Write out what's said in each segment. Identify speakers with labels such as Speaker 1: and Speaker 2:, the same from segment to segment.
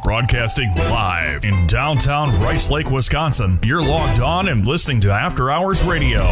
Speaker 1: Broadcasting live in downtown Rice Lake, Wisconsin. You're logged on and listening to After Hours Radio.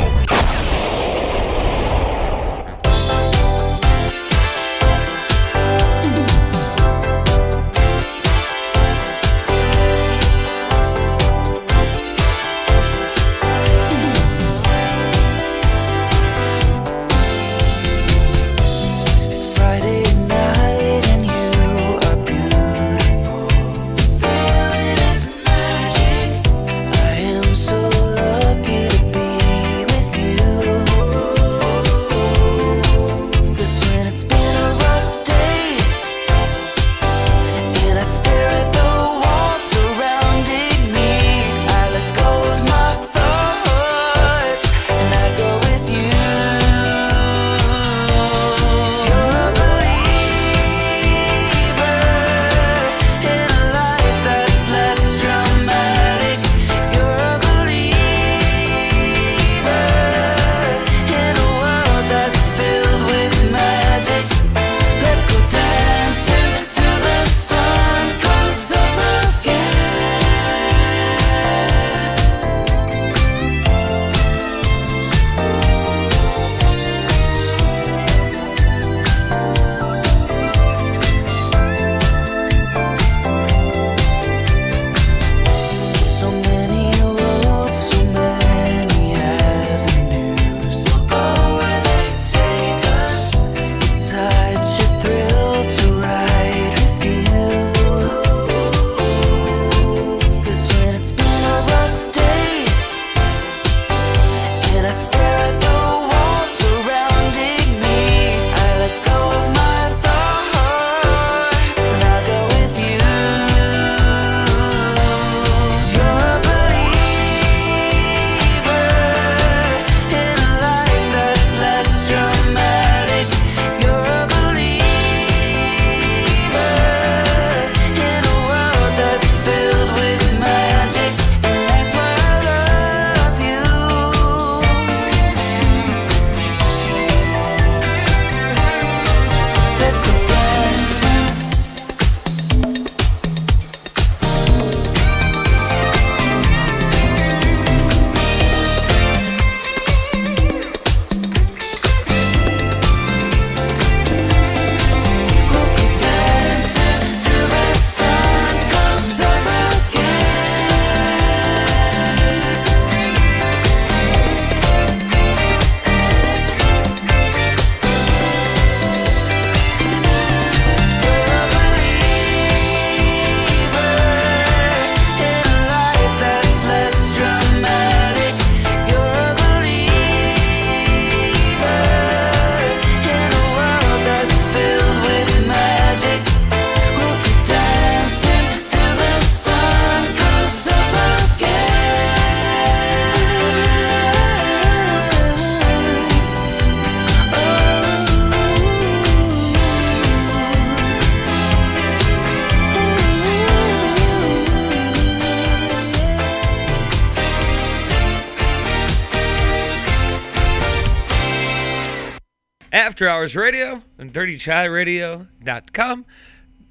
Speaker 2: After Hours Radio and DirtyChaiRadio.com.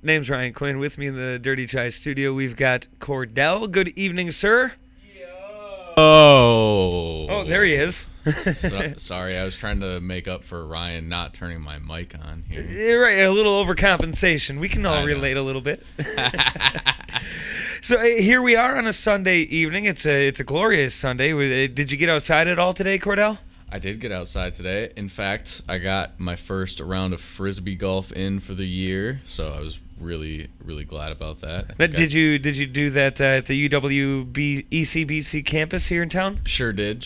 Speaker 2: Name's Ryan Quinn. With me in the Dirty Chai studio, we've got Kordell. Good evening, sir. Oh, there he is.
Speaker 3: Sorry, I was trying to make up for Ryan not turning my mic on here.
Speaker 2: You're right, a little overcompensation. We can all relate a little bit. So here we are on a Sunday evening. It's a glorious Sunday. Did you get outside at all today, Kordell?
Speaker 3: I did get outside today. In fact, I got my first round of frisbee golf in for the year, so I was really, really glad about that.
Speaker 2: Did you do that at the ECBC campus here in town?
Speaker 3: Sure did.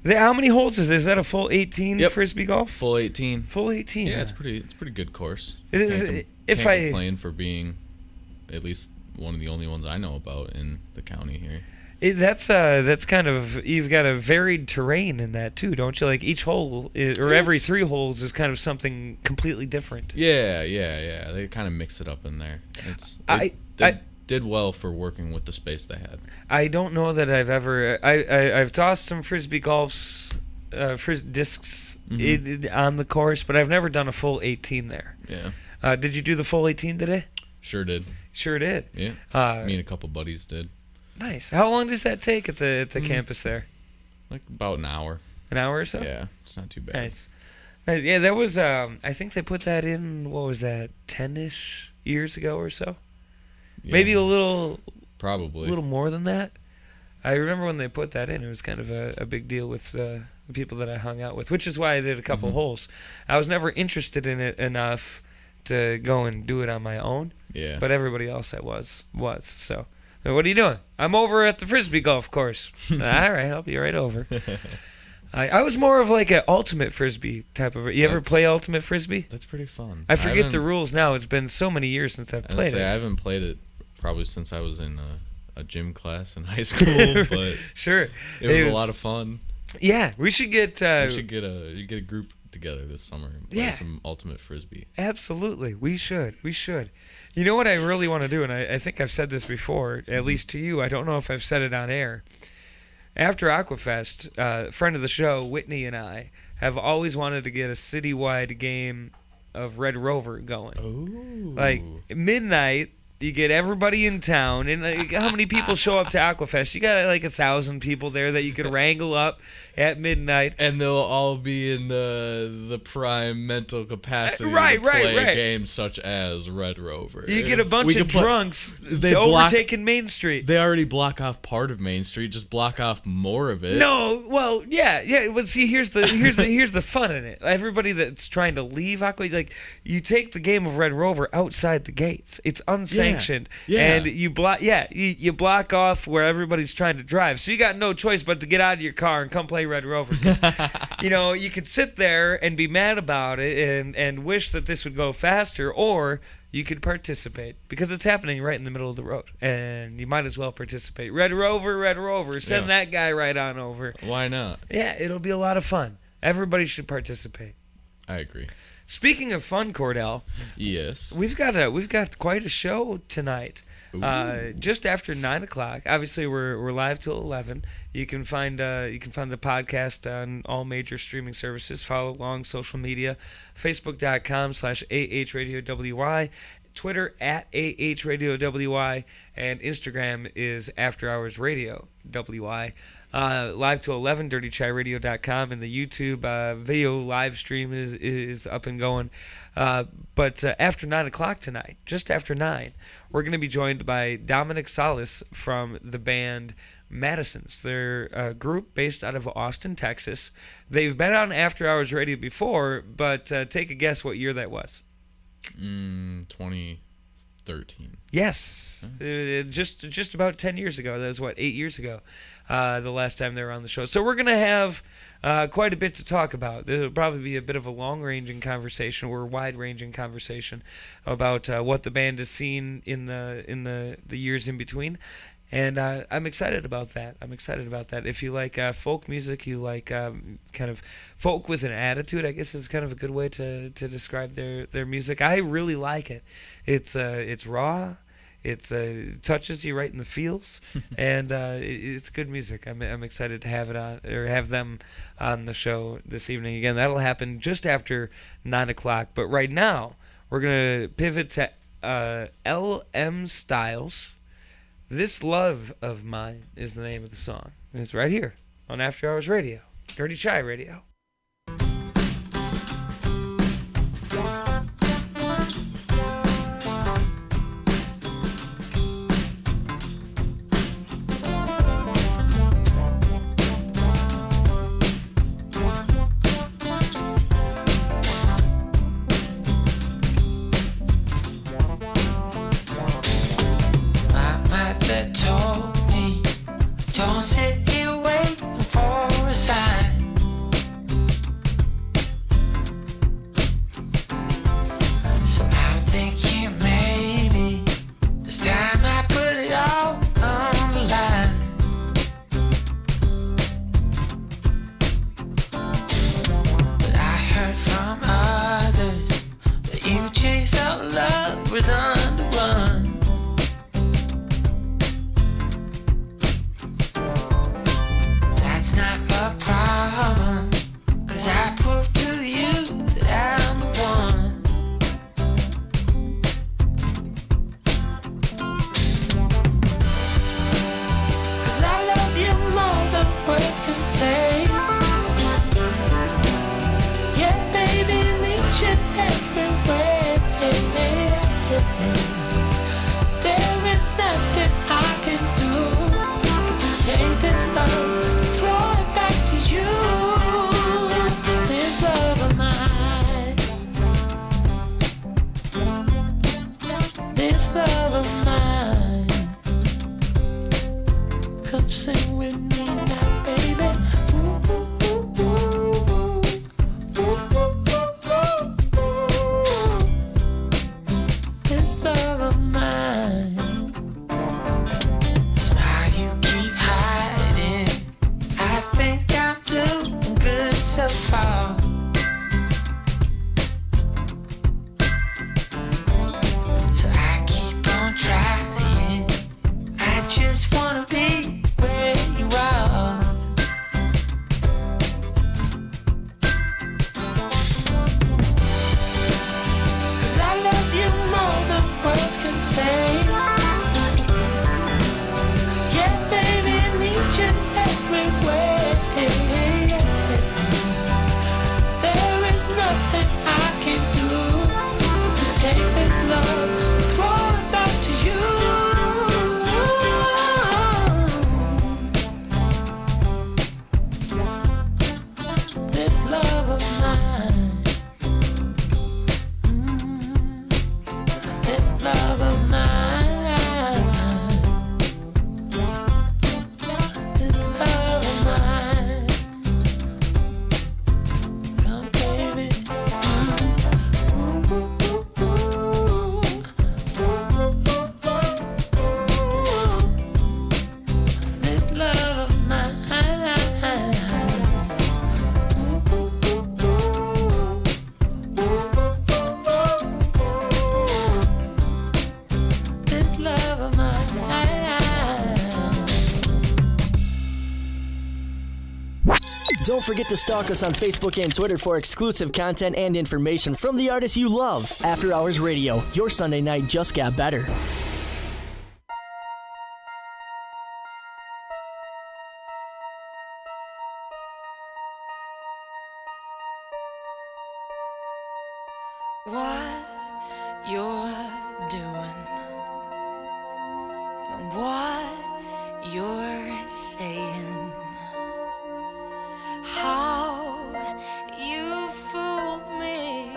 Speaker 2: How many holes is that? A full 18
Speaker 3: Yep.
Speaker 2: frisbee golf?
Speaker 3: Full 18.
Speaker 2: Full 18.
Speaker 3: Yeah, it's a pretty good course.
Speaker 2: Can't
Speaker 3: complain for being at least one of the only ones I know about in the county here.
Speaker 2: That's kind of, you've got a varied terrain in that too, don't you? Like each hole every 3 holes is kind of something completely different.
Speaker 3: Yeah. They kind of mix it up in there. They did well for working with the space they had.
Speaker 2: I don't know that I've ever I've tossed some frisbee discs on the course, but I've never done a full 18 there.
Speaker 3: Yeah.
Speaker 2: Did you do the full 18 today?
Speaker 3: Sure did.
Speaker 2: Sure did.
Speaker 3: Yeah. Me and a couple buddies did.
Speaker 2: Nice. How long does that take at the campus there?
Speaker 3: Like about an hour.
Speaker 2: An hour or so?
Speaker 3: Yeah, it's not too bad.
Speaker 2: Nice. Yeah, that was, I think they put that in, what was that, 10-ish years ago or so?
Speaker 3: Yeah,
Speaker 2: Maybe a little more than that. I remember when they put that in, it was kind of a big deal with the people that I hung out with, which is why I did a couple holes. I was never interested in it enough to go and do it on my own.
Speaker 3: Yeah.
Speaker 2: But everybody else that was. So, what are you doing? I'm over at the Frisbee golf course. All right, I'll be right over. I was more of like an ultimate Frisbee type of... You ever play ultimate Frisbee?
Speaker 3: That's pretty fun.
Speaker 2: I forget the rules now. It's been so many years since I've played it.
Speaker 3: I haven't played it probably since I was in a gym class in high school, but
Speaker 2: sure,
Speaker 3: it was a lot of fun.
Speaker 2: Yeah, we should get...
Speaker 3: we should get a group together this summer and play some ultimate Frisbee.
Speaker 2: Absolutely. We should. You know what I really want to do, and I think I've said this before, at least to you. I don't know if I've said it on air. After Aquafest, a friend of the show, Whitney, and I have always wanted to get a citywide game of Red Rover going.
Speaker 3: Ooh.
Speaker 2: Like, midnight, you get everybody in town, and like, how many people show up to Aquafest? You got like 1,000 people there that you could wrangle up at midnight.
Speaker 3: And they'll all be in the prime mental capacity to
Speaker 2: Right.
Speaker 3: play games such as Red Rover.
Speaker 2: You get a bunch of drunks overtaking Main Street.
Speaker 3: They already block off part of Main Street. Just block off more of it.
Speaker 2: No, well, yeah. Well, see, here's the fun in it. Everybody that's trying to leave Aqua, like, you take the game of Red Rover outside the gates. It's unsanctioned, and you block off where everybody's trying to drive. So you got no choice but to get out of your car and come play Red Rover. 'Cause, you could sit there and be mad about it and wish that this would go faster, or you could participate because it's happening right in the middle of the road, and you might as well participate. Red Rover, send that guy right on over.
Speaker 3: Why not?
Speaker 2: Yeah, it'll be a lot of fun. Everybody should participate.
Speaker 3: I agree. Speaking
Speaker 2: of fun, Kordell.
Speaker 3: Yes.
Speaker 2: We've got quite a show tonight. Just after 9:00. Obviously, we're live till 11. You can find the podcast on all major streaming services. Follow along social media, Facebook.com/AHRadioWY, Twitter @AHRadioWY, and Instagram is After Hours Radio WY. Live till 11, dirtychairadio.com, and the YouTube video live stream is up and going. But after 9:00 tonight, just after 9, we're going to be joined by Dominic Solis from the band Madisons. They're a group based out of Austin, Texas. They've been on After Hours Radio before, but take a guess what year that was.
Speaker 3: 2013.
Speaker 2: Yes. Just about 10 years ago. That was, 8 years ago, the last time they were on the show. So we're going to have quite a bit to talk about. It'll probably be a bit of a long-ranging conversation or wide-ranging conversation about what the band has seen in the years in between. And I'm excited about that. If you like folk music, you like kind of folk with an attitude, I guess is kind of a good way to describe their music. I really like it. It's raw. It touches you right in the feels, and it's good music. I'm excited to have it on, or have them on the show this evening. Again, that'll happen just after 9:00. But right now, we're gonna pivot to LM Styles. This Love of Mine is the name of the song. And it's right here on After Hours Radio, Dirty Chai Radio.
Speaker 4: Don't sit here waiting for a sign. So I'm thinking maybe this time I put it all on the line. But I heard from others that you chase out love was on the run. can say. Yeah, baby, in each and every way. There is nothing I can do but to take this love, draw it back to you. This love of mine, this love of mine. Come sing with me now, baby. Ooh, ooh, ooh, ooh, ooh, ooh, ooh. This love of mine. The smile you keep hiding, I think I'm doing good so far. So I keep on trying. I just wanna be where you are. 'Cause I love you more than words can say. Yeah, baby, in each and every way. There is nothing I can do but to take this love and throw it back to you. This love of mine. This love of mine. This love of mine. Come, baby. Ooh, ooh, ooh, ooh. Ooh, ooh, ooh. This love of mine. Ooh, ooh, ooh, ooh. This love of mine.
Speaker 5: Don't forget to stalk us on Facebook and Twitter for exclusive content and information from the artists you love. After Hours Radio, your Sunday night just got better.
Speaker 4: What you're doing and what you're saying, how you fooled me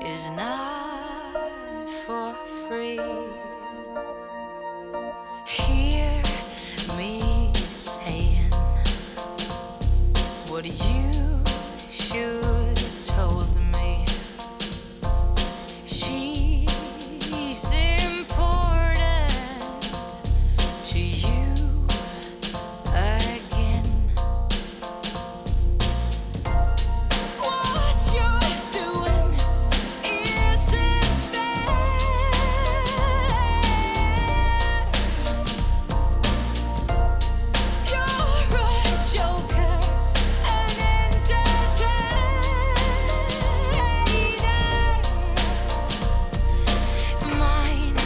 Speaker 4: is not for free. Hear me saying what you should have told me. She's important to you again. What you're doing isn't fair. You're a joker, an entertainer. Mine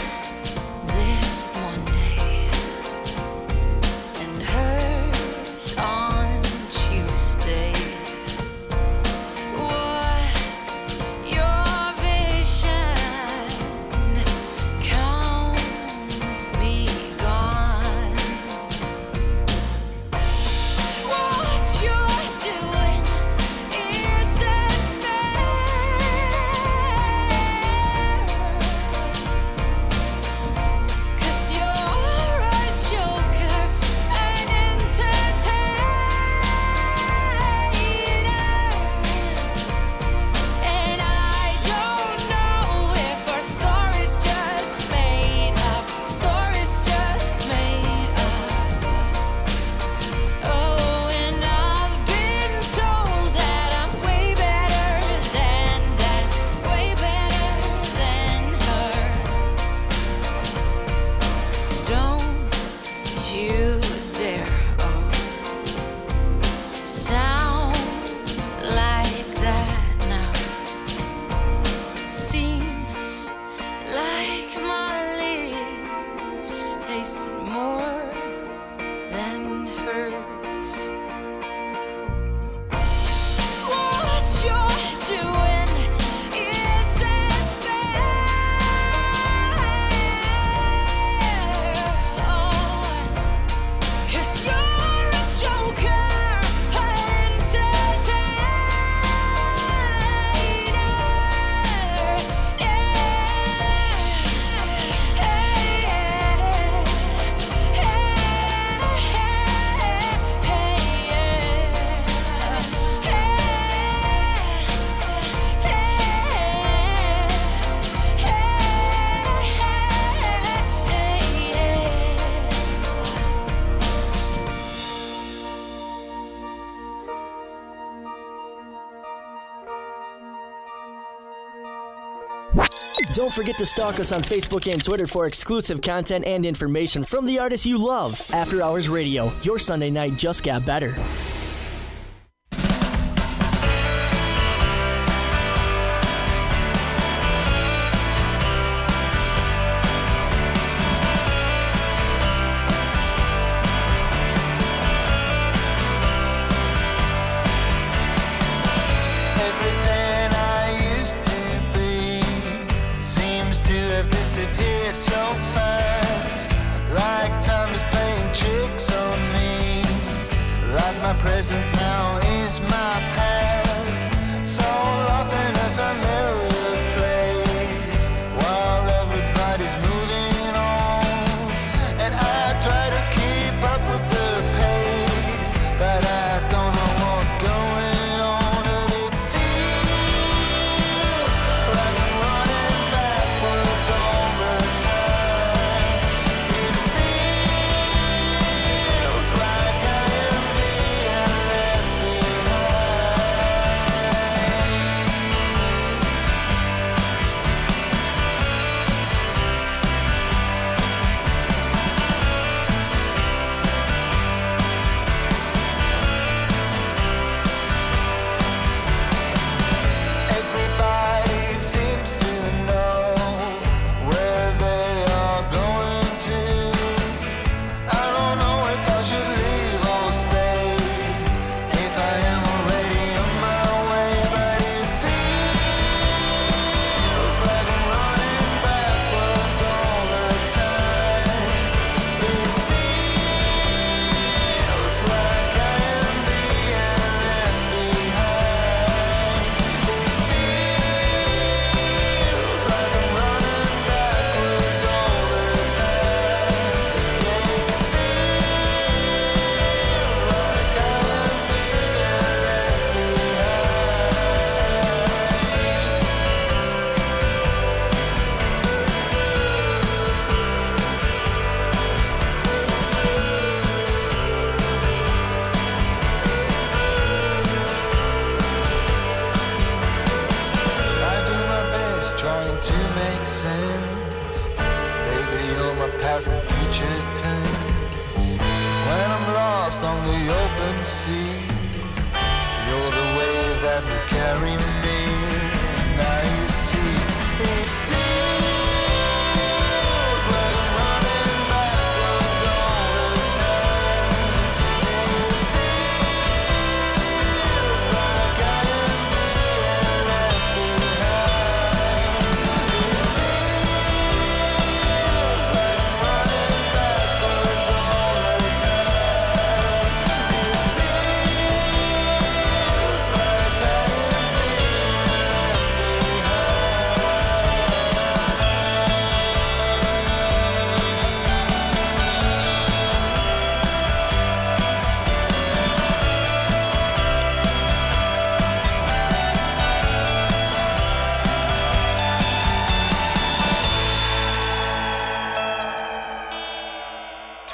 Speaker 4: this one day and hers on Tuesday. What's your vision? Count me gone. What you're doing isn't fair. 'Cause you're a joker, an entertainer. And I don't know if our story's just made up. Story's just made up. Oh, and I've been told that I'm way better than that, way better than her. Don't you dare, sound like that now. Seems like my lips tasted more than hers.
Speaker 5: Don't forget to stalk us on Facebook and Twitter for exclusive content and information from the artists you love. After Hours Radio, your Sunday night just got better.
Speaker 6: Present now is my past, so lost in a familiar place, while everybody's moving on, and I try to keep up with the pace, but I don't know what's going on, and it feels like I'm running backwards all the time. It feels like I am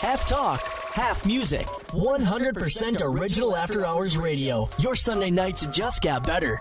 Speaker 5: Half talk, half music. 100% original After Hours Radio. Your Sunday nights just got better.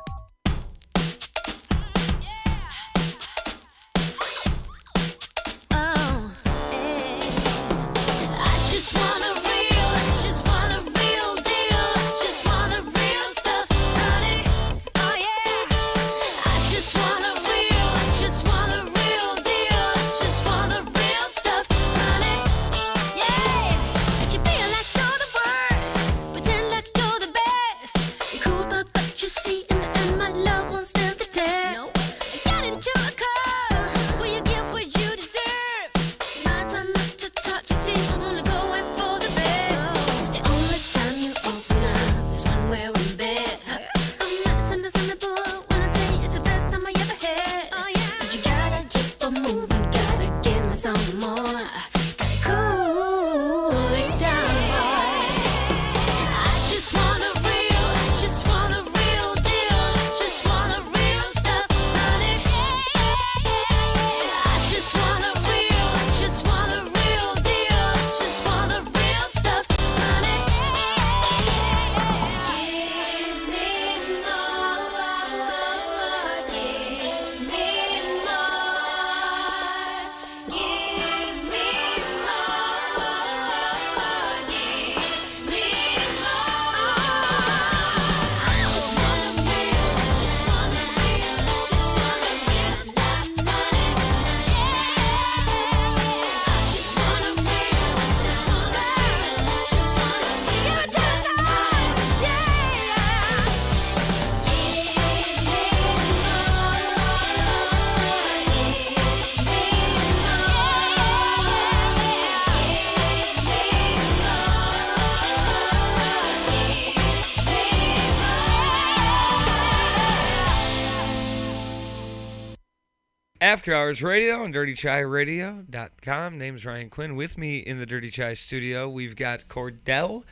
Speaker 2: After Hours Radio on DirtyChaiRadio.com. Name's Ryan Quinn. With me in the Dirty Chai studio, we've got Kordell.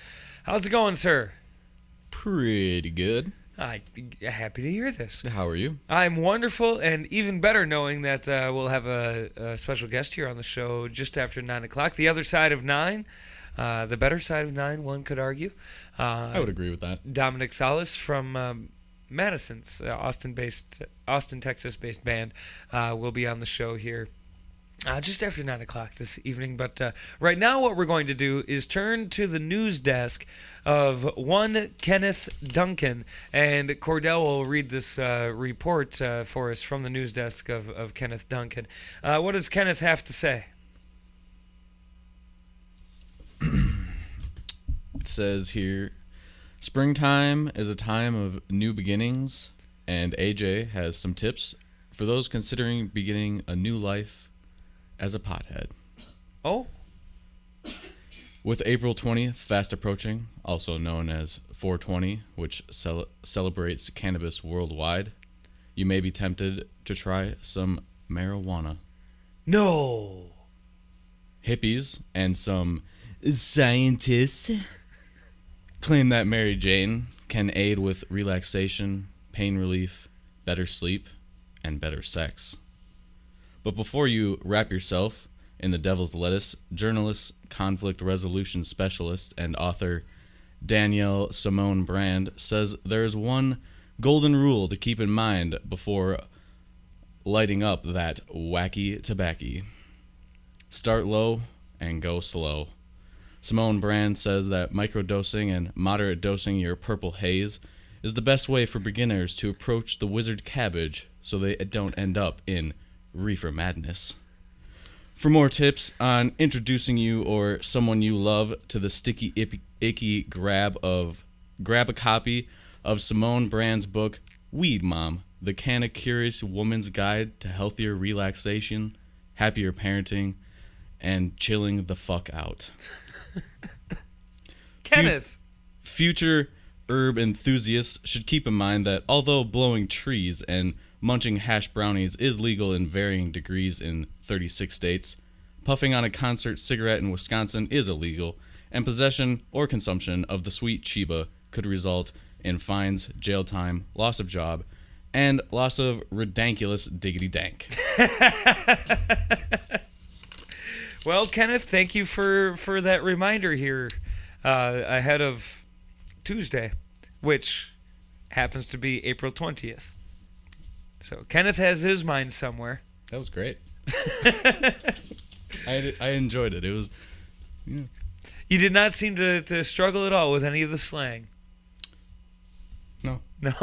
Speaker 2: How's it going, sir?
Speaker 3: Pretty good.
Speaker 2: I'm happy to hear this.
Speaker 3: How are you?
Speaker 2: I'm wonderful, and even better knowing that we'll have a special guest here on the show just after 9 o'clock. The other side of 9, the better side of 9, one could argue.
Speaker 3: I would agree with that.
Speaker 2: Dominic Solis from Madisons, Austin, Texas-based band, will be on the show here just after 9 o'clock this evening. But right now what we're going to do is turn to the news desk of one Kenneth Duncan, and Kordell will read this report for us from the news desk of Kenneth Duncan. What does Kenneth have to say?
Speaker 3: It says here, springtime is a time of new beginnings, and AJ has some tips for those considering beginning a new life as a pothead.
Speaker 2: Oh?
Speaker 3: With April 20th fast approaching, also known as 420, which celebrates cannabis worldwide, you may be tempted to try some marijuana.
Speaker 2: No.
Speaker 3: Hippies and some scientists claim that Mary Jane can aid with relaxation, pain relief, better sleep, and better sex. But before you wrap yourself in the devil's lettuce, journalist, conflict resolution specialist, and author Danielle Simone Brand says there is one golden rule to keep in mind before lighting up that wacky tobacco. Start low and go slow. Simone Brand says that microdosing and moderate dosing your purple haze is the best way for beginners to approach the wizard cabbage so they don't end up in reefer madness. For more tips on introducing you or someone you love to the sticky icky grab a copy of Simone Brand's book Weed Mom, the Canna Curious Woman's Guide to Healthier Relaxation, Happier Parenting, and Chilling the Fuck Out.
Speaker 2: Kenneth!
Speaker 3: Future herb enthusiasts should keep in mind that although blowing trees and munching hash brownies is legal in varying degrees in 36 states, puffing on a concert cigarette in Wisconsin is illegal, and possession or consumption of the sweet Chiba could result in fines, jail time, loss of job, and loss of ridiculous diggity dank.
Speaker 2: Well, Kenneth, thank you for that reminder here ahead of Tuesday, which happens to be April 20th. So Kenneth has his mind somewhere.
Speaker 3: That was great. I enjoyed it. It was... Yeah.
Speaker 2: You did not seem to struggle at all with any of the slang.
Speaker 3: No.
Speaker 2: No.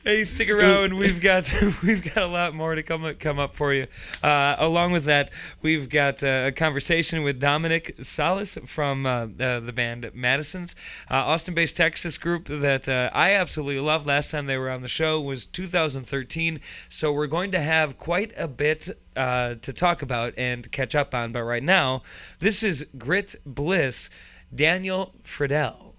Speaker 2: Hey, stick around. We've got a lot more to come up for you. Along with that, we've got a conversation with Dominic Solis from the band Madisons, Austin-based Texas group that I absolutely love. Last time they were on the show was 2013, so we're going to have quite a bit to talk about and catch up on. But right now, this is Grit Bliss, Daniel Friedel.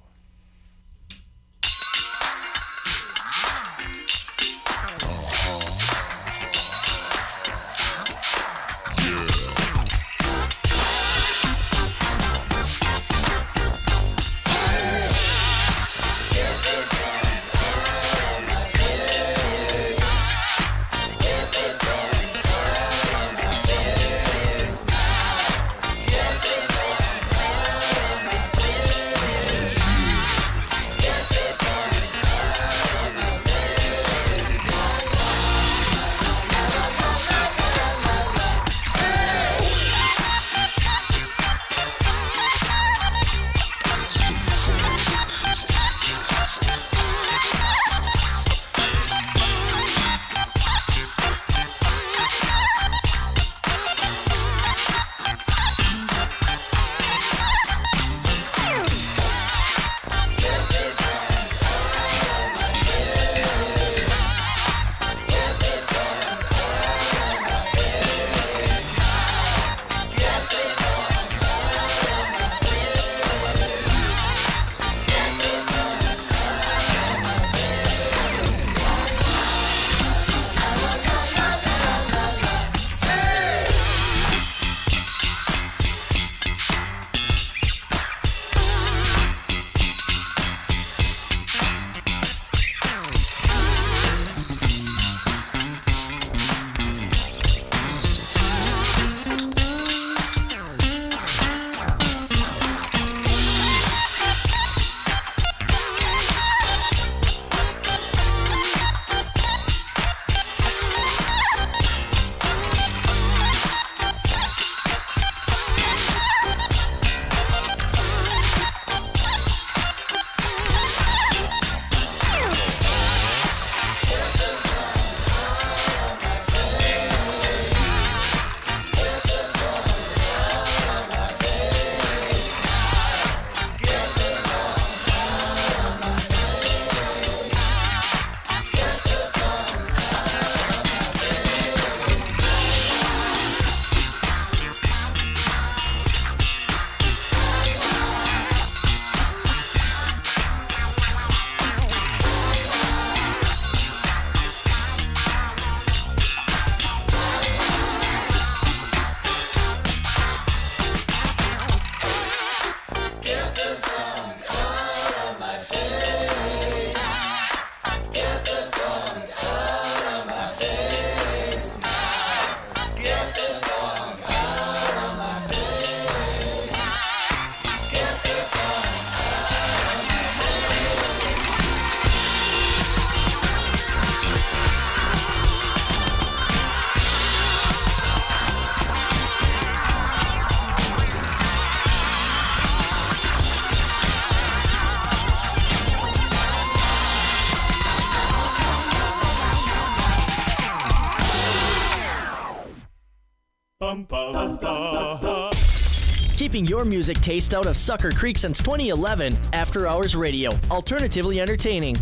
Speaker 5: Keeping your music taste out of Sucker Creek since 2011. After Hours Radio. Alternatively entertaining.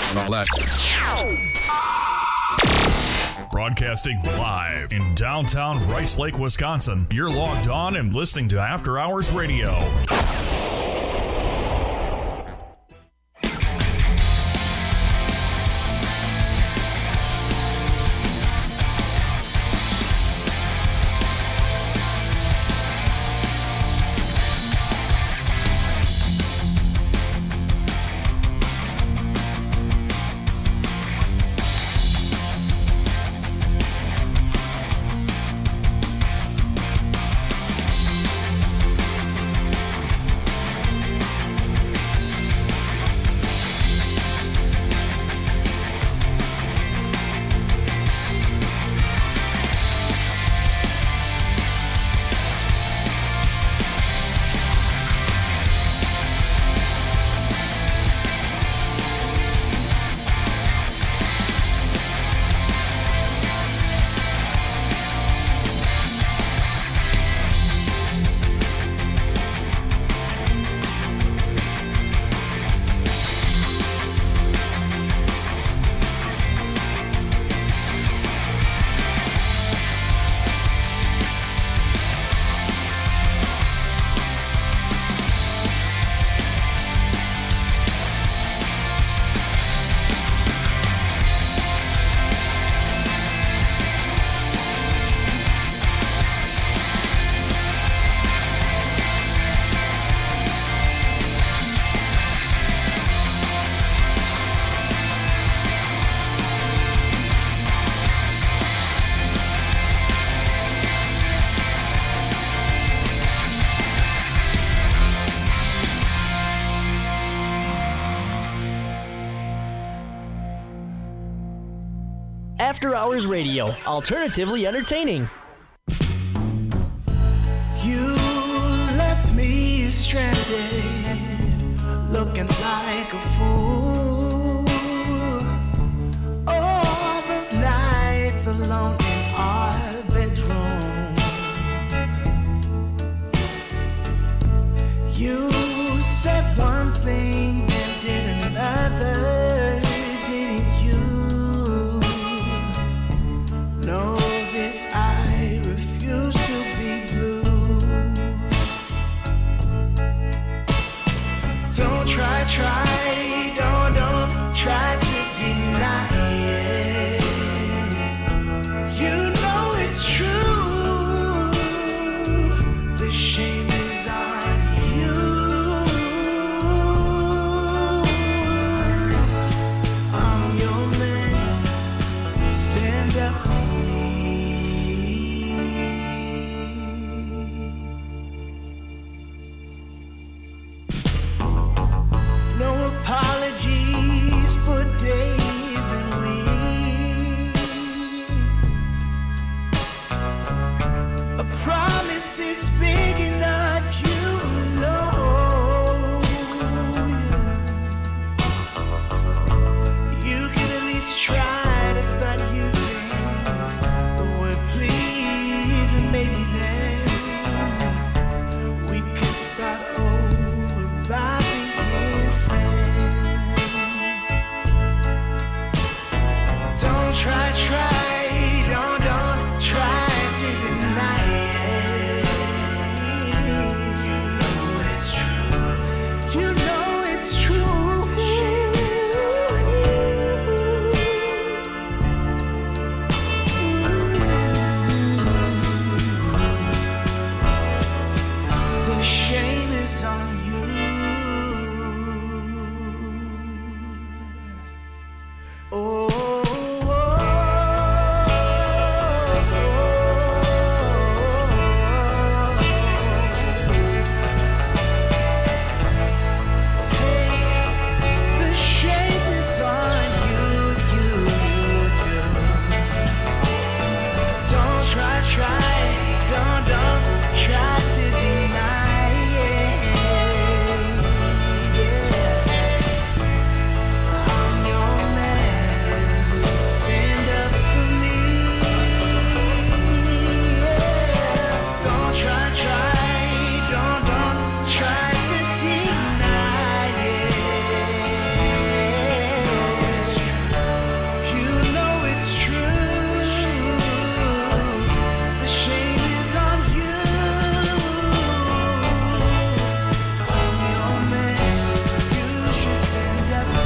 Speaker 7: And all that.
Speaker 1: Broadcasting live in downtown Rice Lake, Wisconsin. You're logged on and listening to After Hours Radio.
Speaker 5: After Hours Radio, alternatively entertaining.
Speaker 6: You left me stranded, looking like a fool. All those nights alone in our bedroom. You said one thing and did another. Didn't The shape is on you. Don't try to deny it. I'm your man. Stand up for me. Don't try to deny it. You know it's true. The shame is on you. I'm your man. You should stand up for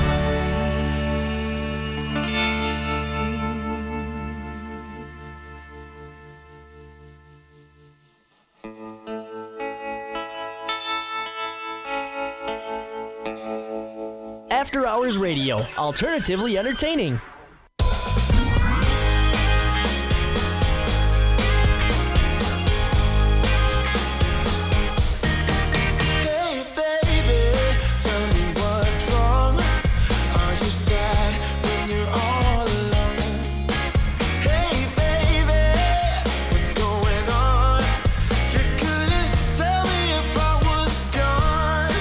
Speaker 5: After Hours Radio, alternatively entertaining.
Speaker 6: Hey baby, tell me what's wrong. Are you sad when you're all alone? Hey baby, what's going on? You couldn't tell me if I was gone.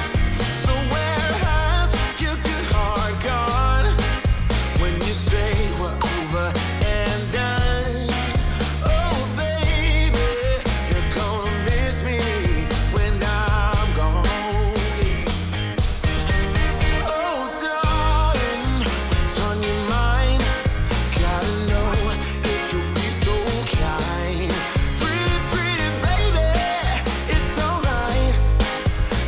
Speaker 6: So where has your good heart gone? When you say we're over and done. Oh baby, you're gonna miss me when I'm gone. Oh darling, what's on your mind? Gotta know if you'll be so kind. Pretty baby, it's alright.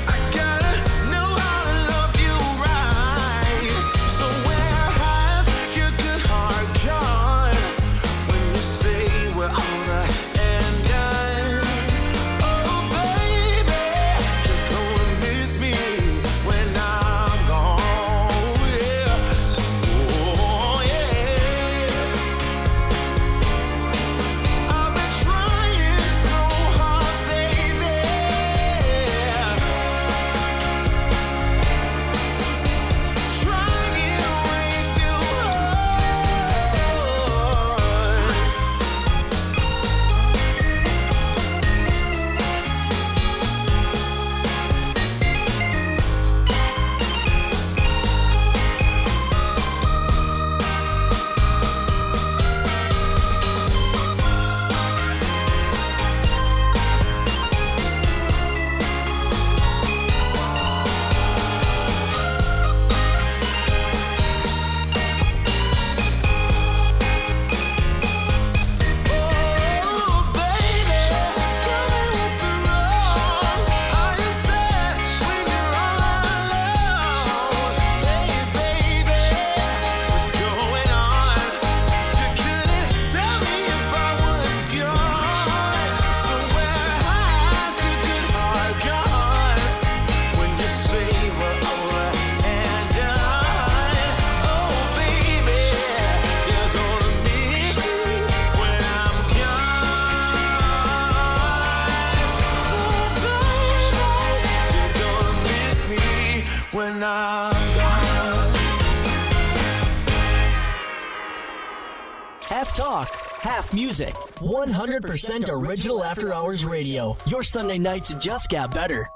Speaker 6: I gotta know how to love you right. So where has your good heart gone? When you say we're over and done. Oh baby, you're gonna miss me when I'm gone. Yeah. So, oh yeah. I've been trying so hard, baby. Trying way too Oh baby, tell me what's wrong. Are you sad when you're all alone? Hey baby, what's going on? You couldn't tell me if I was gone. So where has your good heart gone? When you say we're over and done. Oh baby, you're gonna miss me when I'm gone. Oh baby, you're gonna miss me when I'm gone.
Speaker 5: Half talk, half music. 100% original After Hours Radio. Your Sunday nights just got better.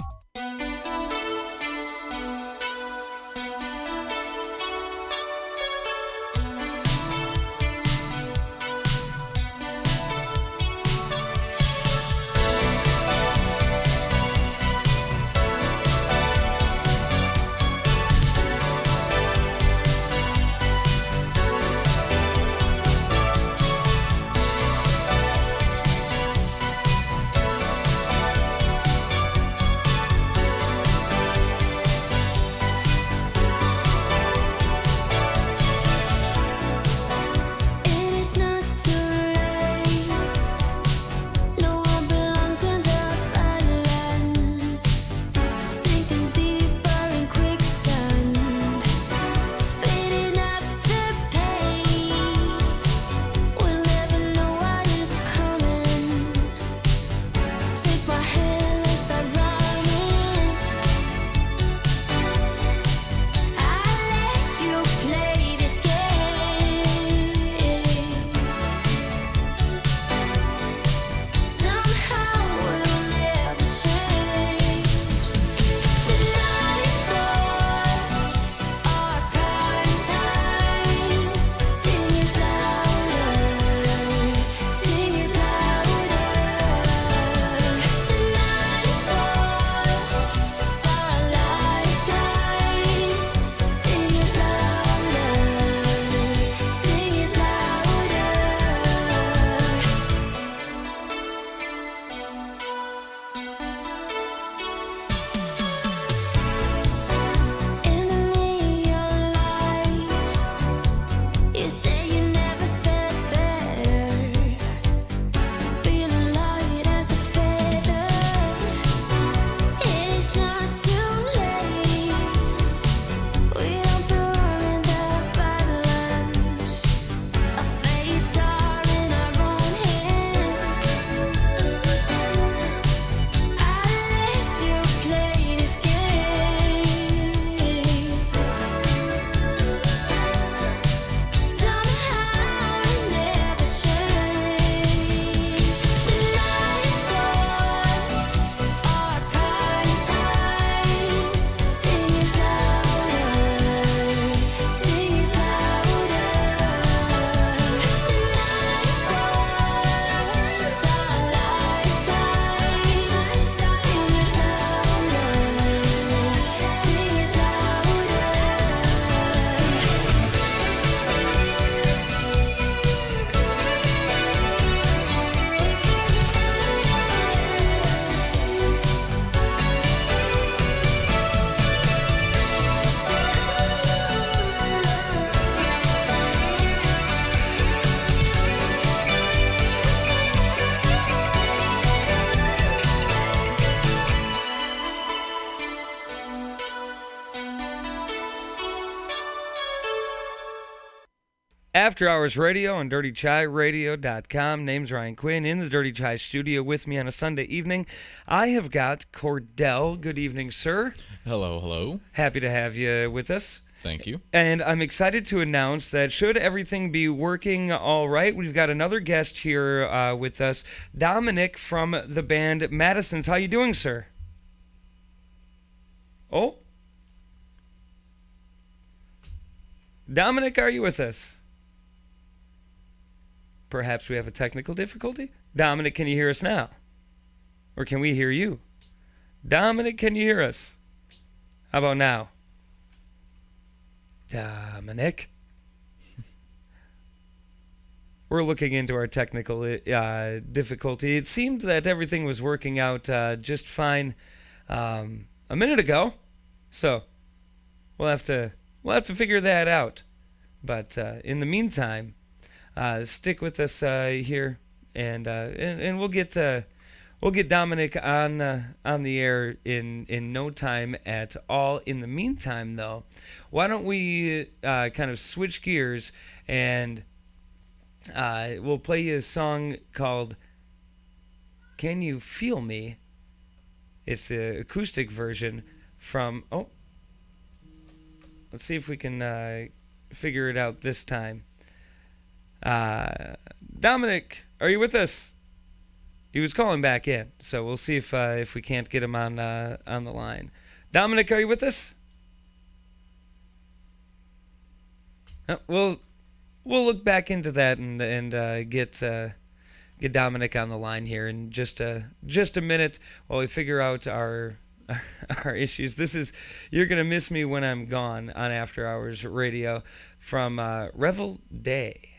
Speaker 2: After Hours Radio on DirtyChaiRadio.com. Name's Ryan Quinn in the Dirty Chai studio with me on a Sunday evening. I have got Kordell. Good evening, sir.
Speaker 3: Hello, hello.
Speaker 2: Happy to have you with us.
Speaker 3: Thank you.
Speaker 2: And I'm excited to announce that should everything be working all right, we've got another guest here with us, Dominic from the band Madisons. How you doing, sir? Oh? Dominic, are you with us? Perhaps we have a technical difficulty? Dominic, can you hear us now? Or can we hear you? Dominic, can you hear us? How about now? Dominic? We're looking into our technical difficulty. It seemed that everything was working out just fine a minute ago. So we'll have to figure that out. But in the meantime, stick with us here, and we'll get Dominic on the air in no time at all. In the meantime, though, why don't we kind of switch gears and we'll play you a song called "Can You Feel Me?" It's the acoustic version from. Oh, let's see if we can figure it out this time. Dominic, are you with us? He was calling back in, so we'll see if we can't get him on the line. Dominic, are you with us? We'll look back into that and get Dominic on the line here in just a minute while we figure out our issues. This is You're Gonna Miss Me When I'm Gone on After Hours Radio from Revel Day.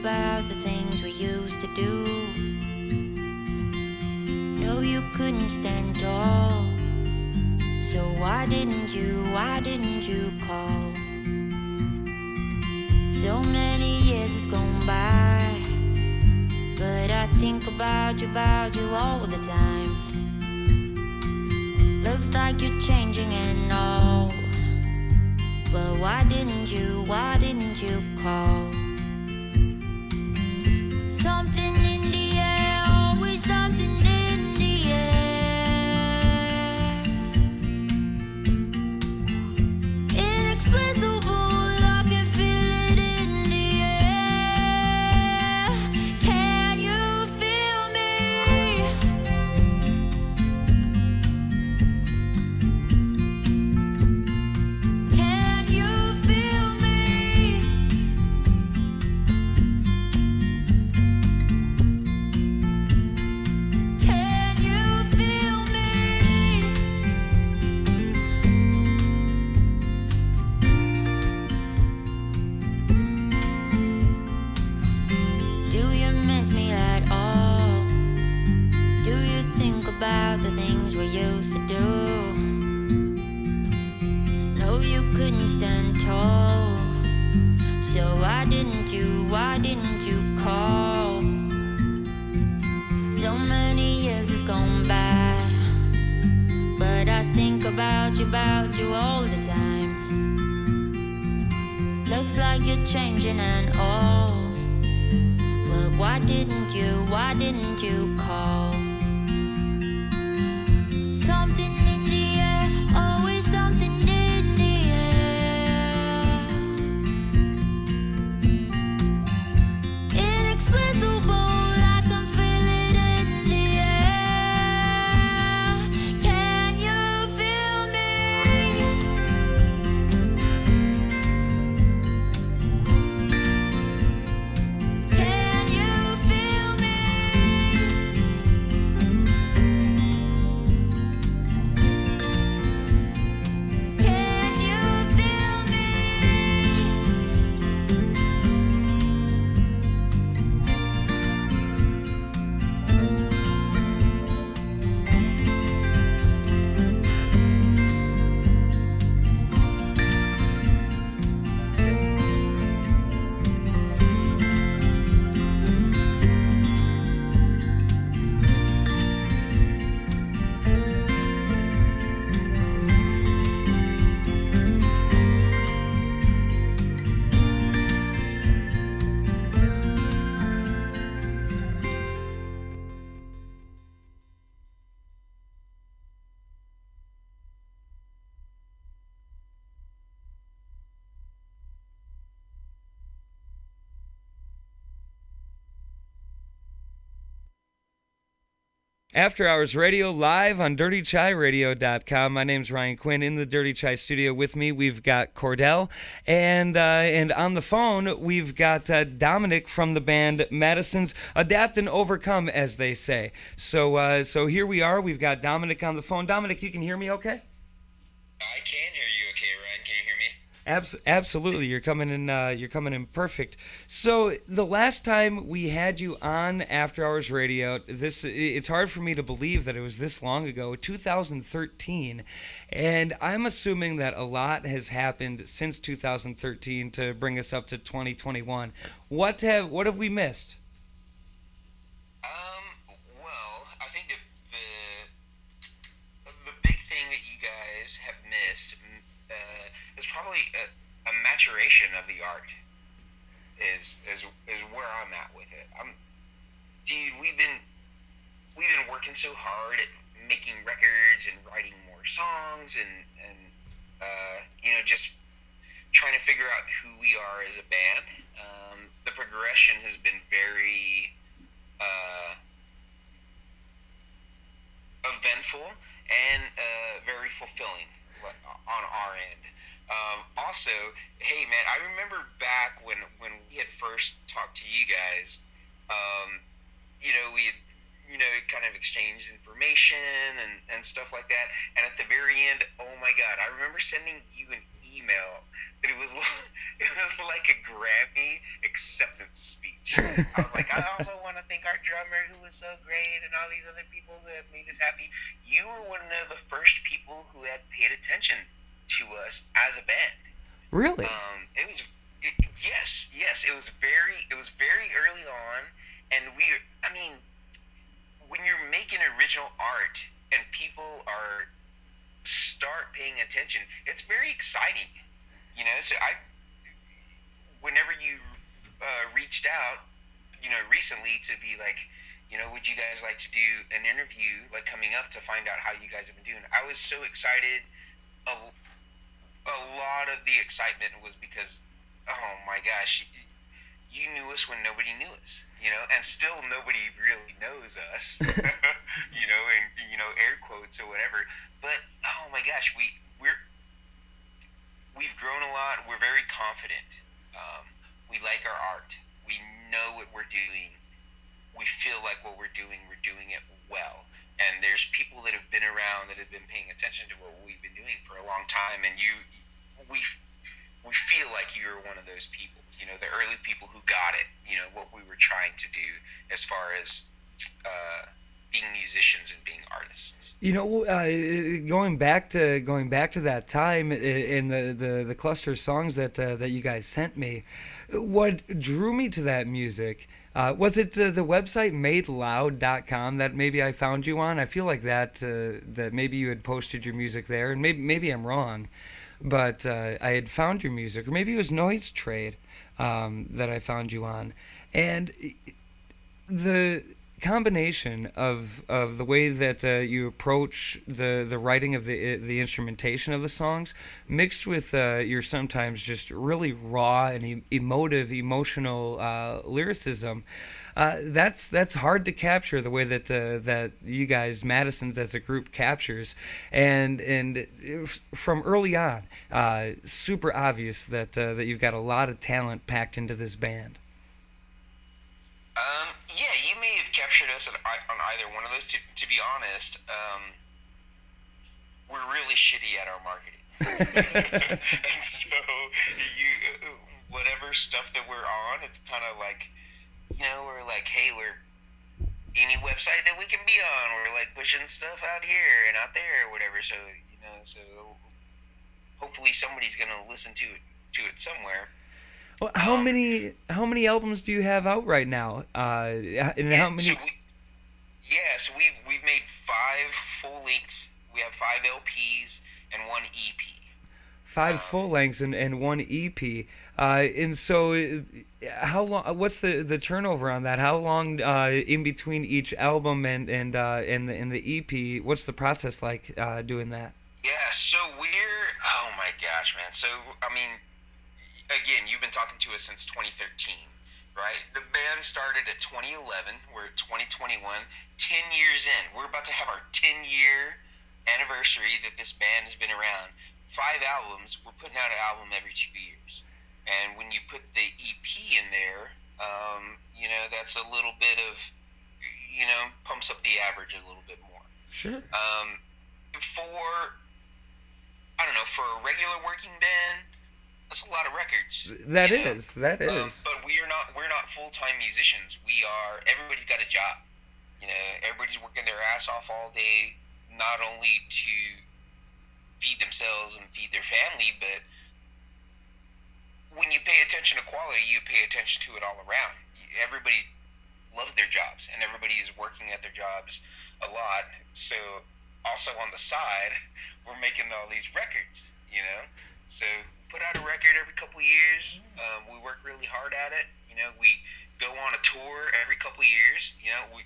Speaker 8: About the things we used to do. No, you couldn't stand tall. So why didn't you call? So many years has gone by, but I think about you all the time. Looks like you're changing and all, but why didn't you call? Something in the air, always something in the air. Inexplicable, I can feel it in the air. Can you feel me? Can you feel me? About the things we used to do. No, you couldn't stand tall. So why didn't you call? So many years has gone by, but I think about you all the time. Looks like you're changing and all, but why didn't you call? Something in the air, always something in the air. Inexplicable, I can feel it in the air. Can you feel me?
Speaker 2: After Hours Radio live on DirtyChaiRadio.com. My name's Ryan Quinn. In the Dirty Chai studio with me, we've got Kordell, and on the phone we've got Dominic from the band Madisons. Adapt and overcome, as they say. So here we are. We've got Dominic on the phone. Dominic, you can hear me okay?
Speaker 9: I can hear you okay, Ryan. Can you hear me?
Speaker 2: Absolutely, you're coming in perfect. So the last time we had you on After Hours Radio, it's hard for me to believe that it was this long ago, 2013, and I'm assuming that a lot has happened since 2013 to bring us up to 2021. What have we missed?
Speaker 9: Well, I think the big thing that you guys have missed is probably a maturation of the art. Is where I'm at with it. Dude, we've been working so hard at making records and writing more songs and just trying to figure out who we are as a band. The progression has been very eventful and very fulfilling on our end. Also, hey man, I remember back when we had first talked to you guys, we had, kind of exchanged information and stuff like that. And at the very end, oh my God, I remember sending you an email that it was like a Grammy acceptance speech. I was like, I also want to thank our drummer who was so great and all these other people who have made us happy. You were one of the first people who had paid attention to us as a band.
Speaker 2: Really?
Speaker 9: Yes. It was very early on, and when you're making original art and people start paying attention, it's very exciting. So whenever you reached out, recently to be like, would you guys like to do an interview like coming up to find out how you guys have been doing? I was so excited. A lot of the excitement was because, oh my gosh, you knew us when nobody knew us, and still nobody really knows us, and air quotes or whatever. But oh my gosh, we've grown a lot. We're very confident. We like our art. We know what we're doing. We feel like what we're doing it well. And there's people that have been around that have been paying attention to what we've been doing for a long time, and we feel like you're one of those people, the early people who got it, what we were trying to do as far as being musicians and being artists.
Speaker 2: Going back to that time in the cluster of songs that you guys sent me, what drew me to that music. Was it the website madeloud.com that maybe I found you on? I feel like that maybe you had posted your music there, and maybe I'm wrong, but I had found your music, or maybe it was Noise Trade that I found you on, and the combination of the way that you approach the writing of the instrumentation of the songs, mixed with your sometimes just really raw and emotional lyricism, that's hard to capture the way that you guys, Madisons as a group, captures, and from early on, super obvious that you've got a lot of talent packed into this band.
Speaker 9: Yeah, you may have captured us on either one of those. To be honest, we're really shitty at our marketing. And so, whatever stuff that we're on, it's kind of like, we're like, hey, we're any website that we can be on. We're like pushing stuff out here and out there or whatever. So, so hopefully somebody's going to listen to it somewhere.
Speaker 2: Well, how many albums do you have out right now? And how many?
Speaker 9: So we've made 5 full lengths. We have 5 LPs and 1 EP.
Speaker 2: 5 full lengths and 1 EP. And so, how long? What's the turnover on that? How long in between each album and the EP? What's the process like doing that?
Speaker 9: Yeah. So oh my gosh, man. So again, you've been talking to us since 2013, right? The band band started at 2011. We're at 2021. 10 years in. We're about to have our 10-year anniversary that this band has been around. 5 albums. We're putting out an album every 2 years. And when you put the EP in there, that's a little bit of, pumps up the average a little bit more.
Speaker 2: Sure.
Speaker 9: For a regular working band, that's a lot of records.
Speaker 2: That is.
Speaker 9: But we're not full-time musicians. Everybody's got a job. Everybody's working their ass off all day, not only to feed themselves and feed their family, but when you pay attention to quality, you pay attention to it all around. Everybody loves their jobs, and everybody is working at their jobs a lot. So also on the side, we're making all these records, So put out a record every couple of years. We work really hard at it. We go on a tour every couple of years. We've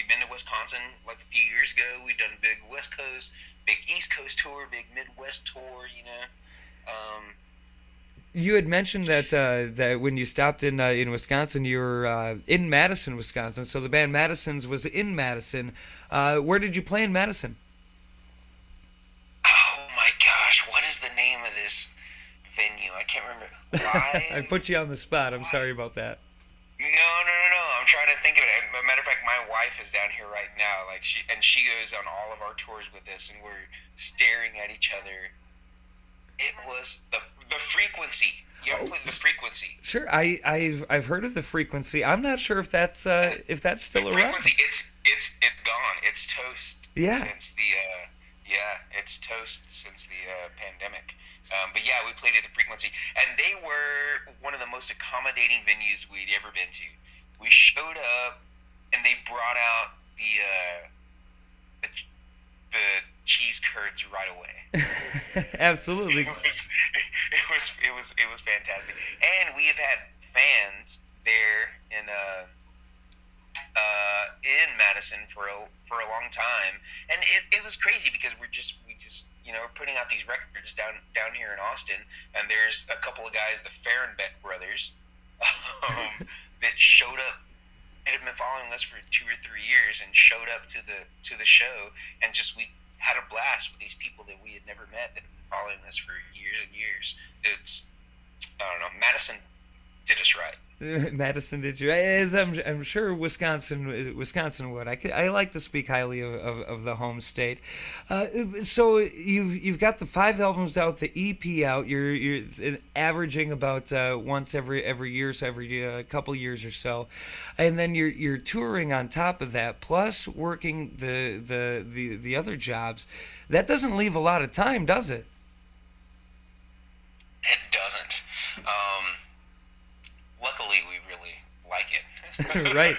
Speaker 9: been to Wisconsin like a few years ago. We've done big West Coast, big East Coast tour, big Midwest tour,
Speaker 2: You had mentioned that when you stopped in Wisconsin, you were in Madison, Wisconsin. So the band Madisons was in Madison. Where did you play in Madison?
Speaker 9: Oh my gosh, what is the name of this venue? I can't remember.
Speaker 2: I put you on the spot. I'm sorry about that.
Speaker 9: No. I'm trying to think of it. As a matter of fact, my wife is down here right now. She goes on all of our tours with us, and we're staring at each other. It was the Frequency. You ever played the Frequency?
Speaker 2: Sure, I've heard of the Frequency. I'm not sure if that's still
Speaker 9: the
Speaker 2: around.
Speaker 9: Frequency, it's gone. It's toast.
Speaker 2: Yeah.
Speaker 9: Since it's toast since the pandemic. But yeah, we played at the Frequency, and they were one of the most accommodating venues we'd ever been to. We showed up, and they brought out the cheese curds right away.
Speaker 2: Absolutely.
Speaker 9: It was fantastic, and we have had fans there in Madison for a long time, and it was crazy because we just we're putting out these records down here in Austin, and there's a couple of guys, the Fahrenbeck brothers, that showed up. They had been following us for 2 or 3 years and showed up to the show, and we had a blast with these people that we had never met that had been following us for years and years. I don't know, Madison did us right.
Speaker 2: Madison did you? As I'm sure Wisconsin would. I like to speak highly of the home state. So you've got the 5 albums out, the EP out. You're averaging about once every year, so every couple years or so, and then you're touring on top of that, plus working the other jobs. That doesn't leave a lot of time, does it?
Speaker 9: It doesn't. Luckily, we really like it.
Speaker 2: Right.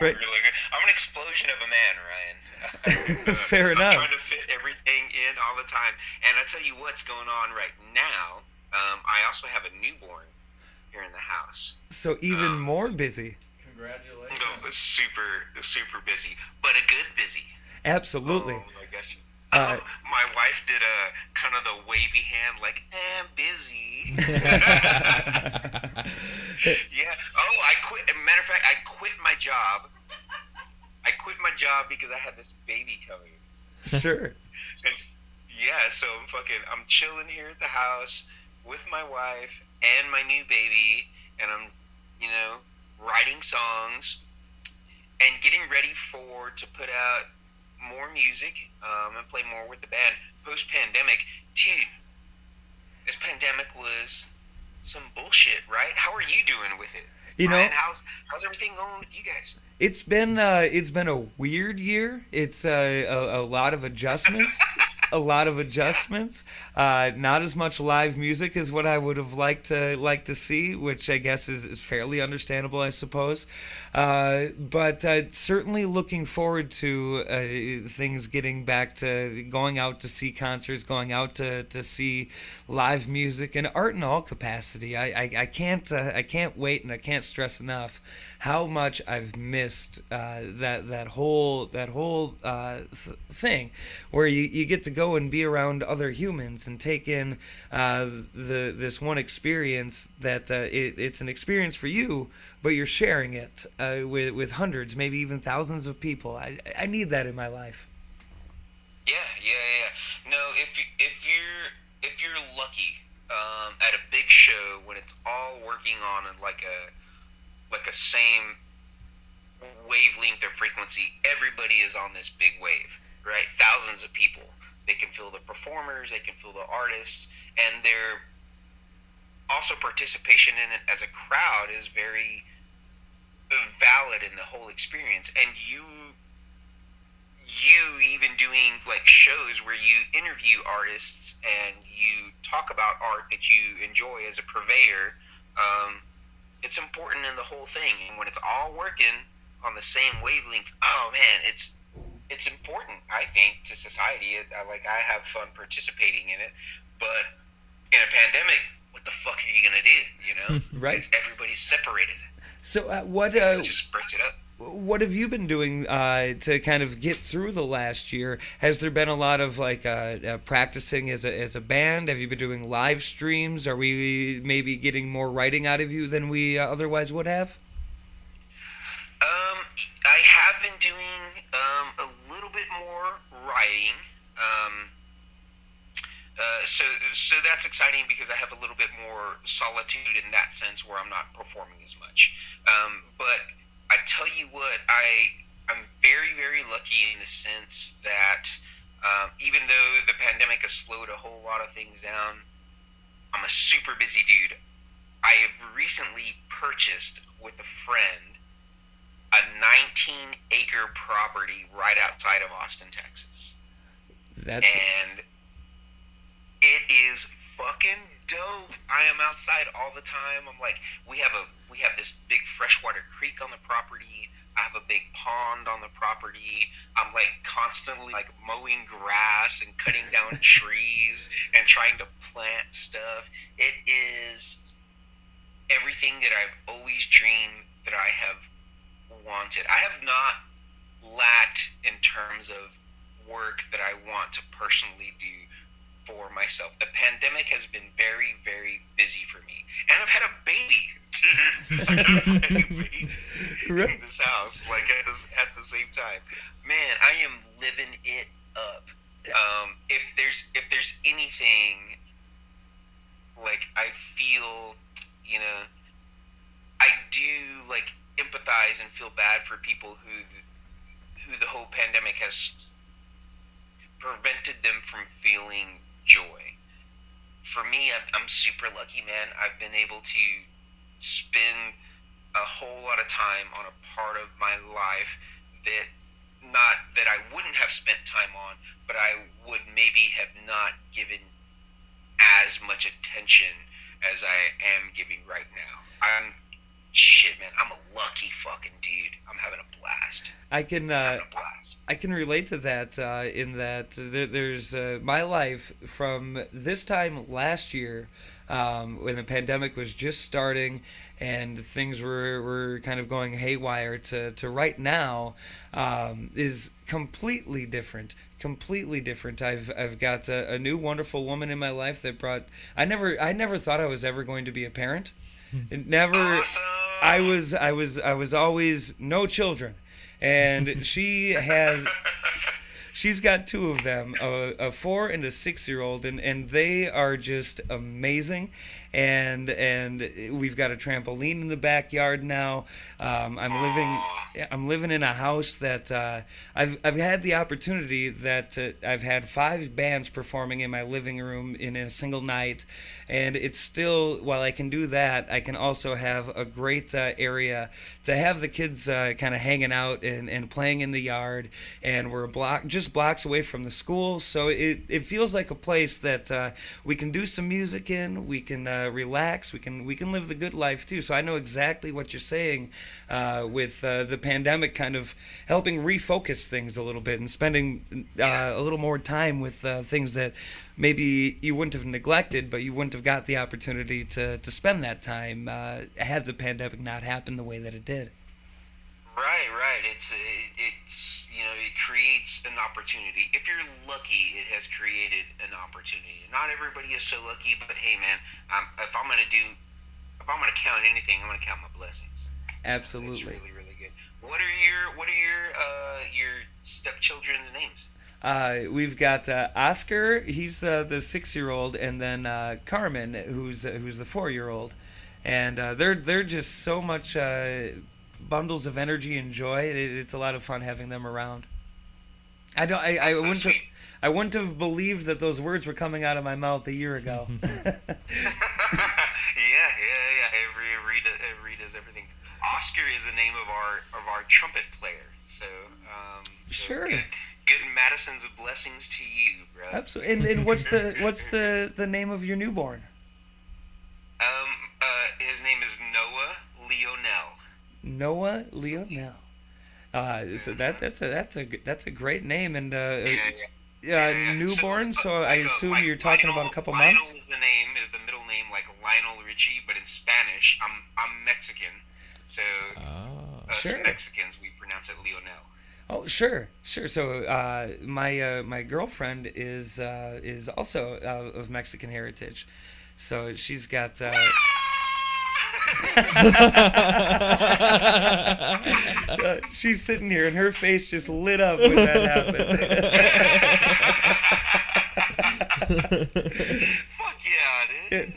Speaker 9: Really good. I'm an explosion of a man, Ryan.
Speaker 2: Fair enough.
Speaker 9: I'm trying to fit everything in all the time. And I tell you what's going on right now. I also have a newborn here in the house.
Speaker 2: So even more busy.
Speaker 3: Congratulations.
Speaker 9: No, super busy, but a good busy.
Speaker 2: Absolutely.
Speaker 9: Oh my gosh. My wife did a kind of the wavy hand, like, I'm busy. Yeah. Oh, I quit. As a matter of fact, I quit my job. Because I had this baby coming.
Speaker 2: Sure.
Speaker 9: So I'm chilling here at the house with my wife and my new baby, and I'm, writing songs and getting ready to put out more music and play more with the band post-pandemic. Dude, this pandemic was some bullshit, right? How are you doing with it? Ryan, how's everything going with you guys?
Speaker 2: It's been a weird year. It's a lot of adjustments. Not as much live music as what I would have liked to see, which I guess is fairly understandable, I suppose. But certainly looking forward to things getting back to going out to see concerts, going out to see live music and art in all capacity. I can't wait, and I can't stress enough how much I've missed that whole thing where you get to go and be around other humans and take in this one experience that it's an experience for you, but you're sharing it with hundreds, maybe even thousands of people. I need that in my life.
Speaker 9: Yeah. No, if you're lucky at a big show when it's all working on like a same wavelength or frequency, everybody is on this big wave, right? Thousands of people. They can feel the performers, they can feel the artists, and their also participation in it as a crowd is very valid in the whole experience. And you even doing like shows where you interview artists and you talk about art that you enjoy as a purveyor, it's important in the whole thing. And when it's all working on the same wavelength, oh man, it's important, I think, to society. I have fun participating in it, but in a pandemic, what the fuck are you gonna do? You know,
Speaker 2: Right.
Speaker 9: Everybody's separated.
Speaker 2: So
Speaker 9: It just breaks it up.
Speaker 2: what have you been doing to kind of get through the last year? Has there been a lot of practicing as a band? Have you been doing live streams? Are we maybe getting more writing out of you than we otherwise would have?
Speaker 9: I have been doing a little bit more writing. So that's exciting because I have a little bit more solitude in that sense where I'm not performing as much. But I tell you what, I'm very, very lucky in the sense that even though the pandemic has slowed a whole lot of things down, I'm a super busy dude. I have recently purchased with a friend a 19-acre property right outside of Austin, Texas. And it is fucking dope. I am outside all the time. I'm like, we have this big freshwater creek on the property. I have a big pond on the property. I'm like constantly like mowing grass and cutting down trees and trying to plant stuff. It is everything that I've always dreamed that I have wanted. I have not lacked in terms of work that I want to personally do for myself. The pandemic has been very, very busy for me, and I've had a baby. In this house, like at the same time. Man, I am living it up. If there's anything, like I feel, I do like empathize and feel bad for people who the whole pandemic has prevented them from feeling joy. For me, I'm super lucky, man. I've been able to spend a whole lot of time on a part of my life that I wouldn't have spent time on, but I would maybe have not given as much attention as I am giving right now. I'm a lucky fucking dude. I'm having a blast.
Speaker 2: I can relate to that in that there's my life from this time last year when the pandemic was just starting and things were kind of going haywire to right now is completely different. I've got a new wonderful woman in my life that brought. I never thought I was ever going to be a parent. It never.
Speaker 9: Awesome.
Speaker 2: I was always no children, and she's got two of them, a 4 and a 6-year-old, and they are just amazing. And we've got a trampoline in the backyard now. I'm living in a house that I've had the opportunity that I've had 5 bands performing in my living room in a single night, and it's still, while I can do that, I can also have a great area to have the kids kind of hanging out and playing in the yard, and we're just blocks away from the school, so it feels like a place that we can do some music in, we can relax, we can live the good life too. So I know exactly what you're saying with the pandemic kind of helping refocus things a little bit and spending a little more time with things that maybe you wouldn't have neglected, but you wouldn't have got the opportunity to spend that time had the pandemic not happened the way that it did.
Speaker 9: Right. It's it creates an opportunity. If you're lucky, it has created an opportunity. Not everybody is so lucky, but hey, man, if I'm gonna count anything, I'm gonna count my blessings.
Speaker 2: Absolutely.
Speaker 9: It's really, really good. What are your stepchildren's names?
Speaker 2: We've got Oscar. He's the 6-year-old, and then Carmen, who's the 4-year-old, and they're just so much bundles of energy and joy. It's a lot of fun having them around. I wouldn't have believed that those words were coming out of my mouth a year ago.
Speaker 9: Yeah. Every does everything. Oscar is the name of our trumpet player. So
Speaker 2: Sure.
Speaker 9: Good Madisons blessings to you, bro.
Speaker 2: Absolutely. And what's the name of your newborn?
Speaker 9: His name is Noah Leonel.
Speaker 2: Noah Leonel. So that's a great name, and newborn. So I assume you're talking about a couple months.
Speaker 9: Lionel is the middle name, like Lionel Richie, but in Spanish, I'm Mexican, so
Speaker 2: Sure.
Speaker 9: Mexicans we pronounce it Leonel.
Speaker 2: Oh, sure. So my girlfriend is also of Mexican heritage, so she's got. She's sitting here and her face just lit up when that happened.
Speaker 9: Fuck yeah, dude.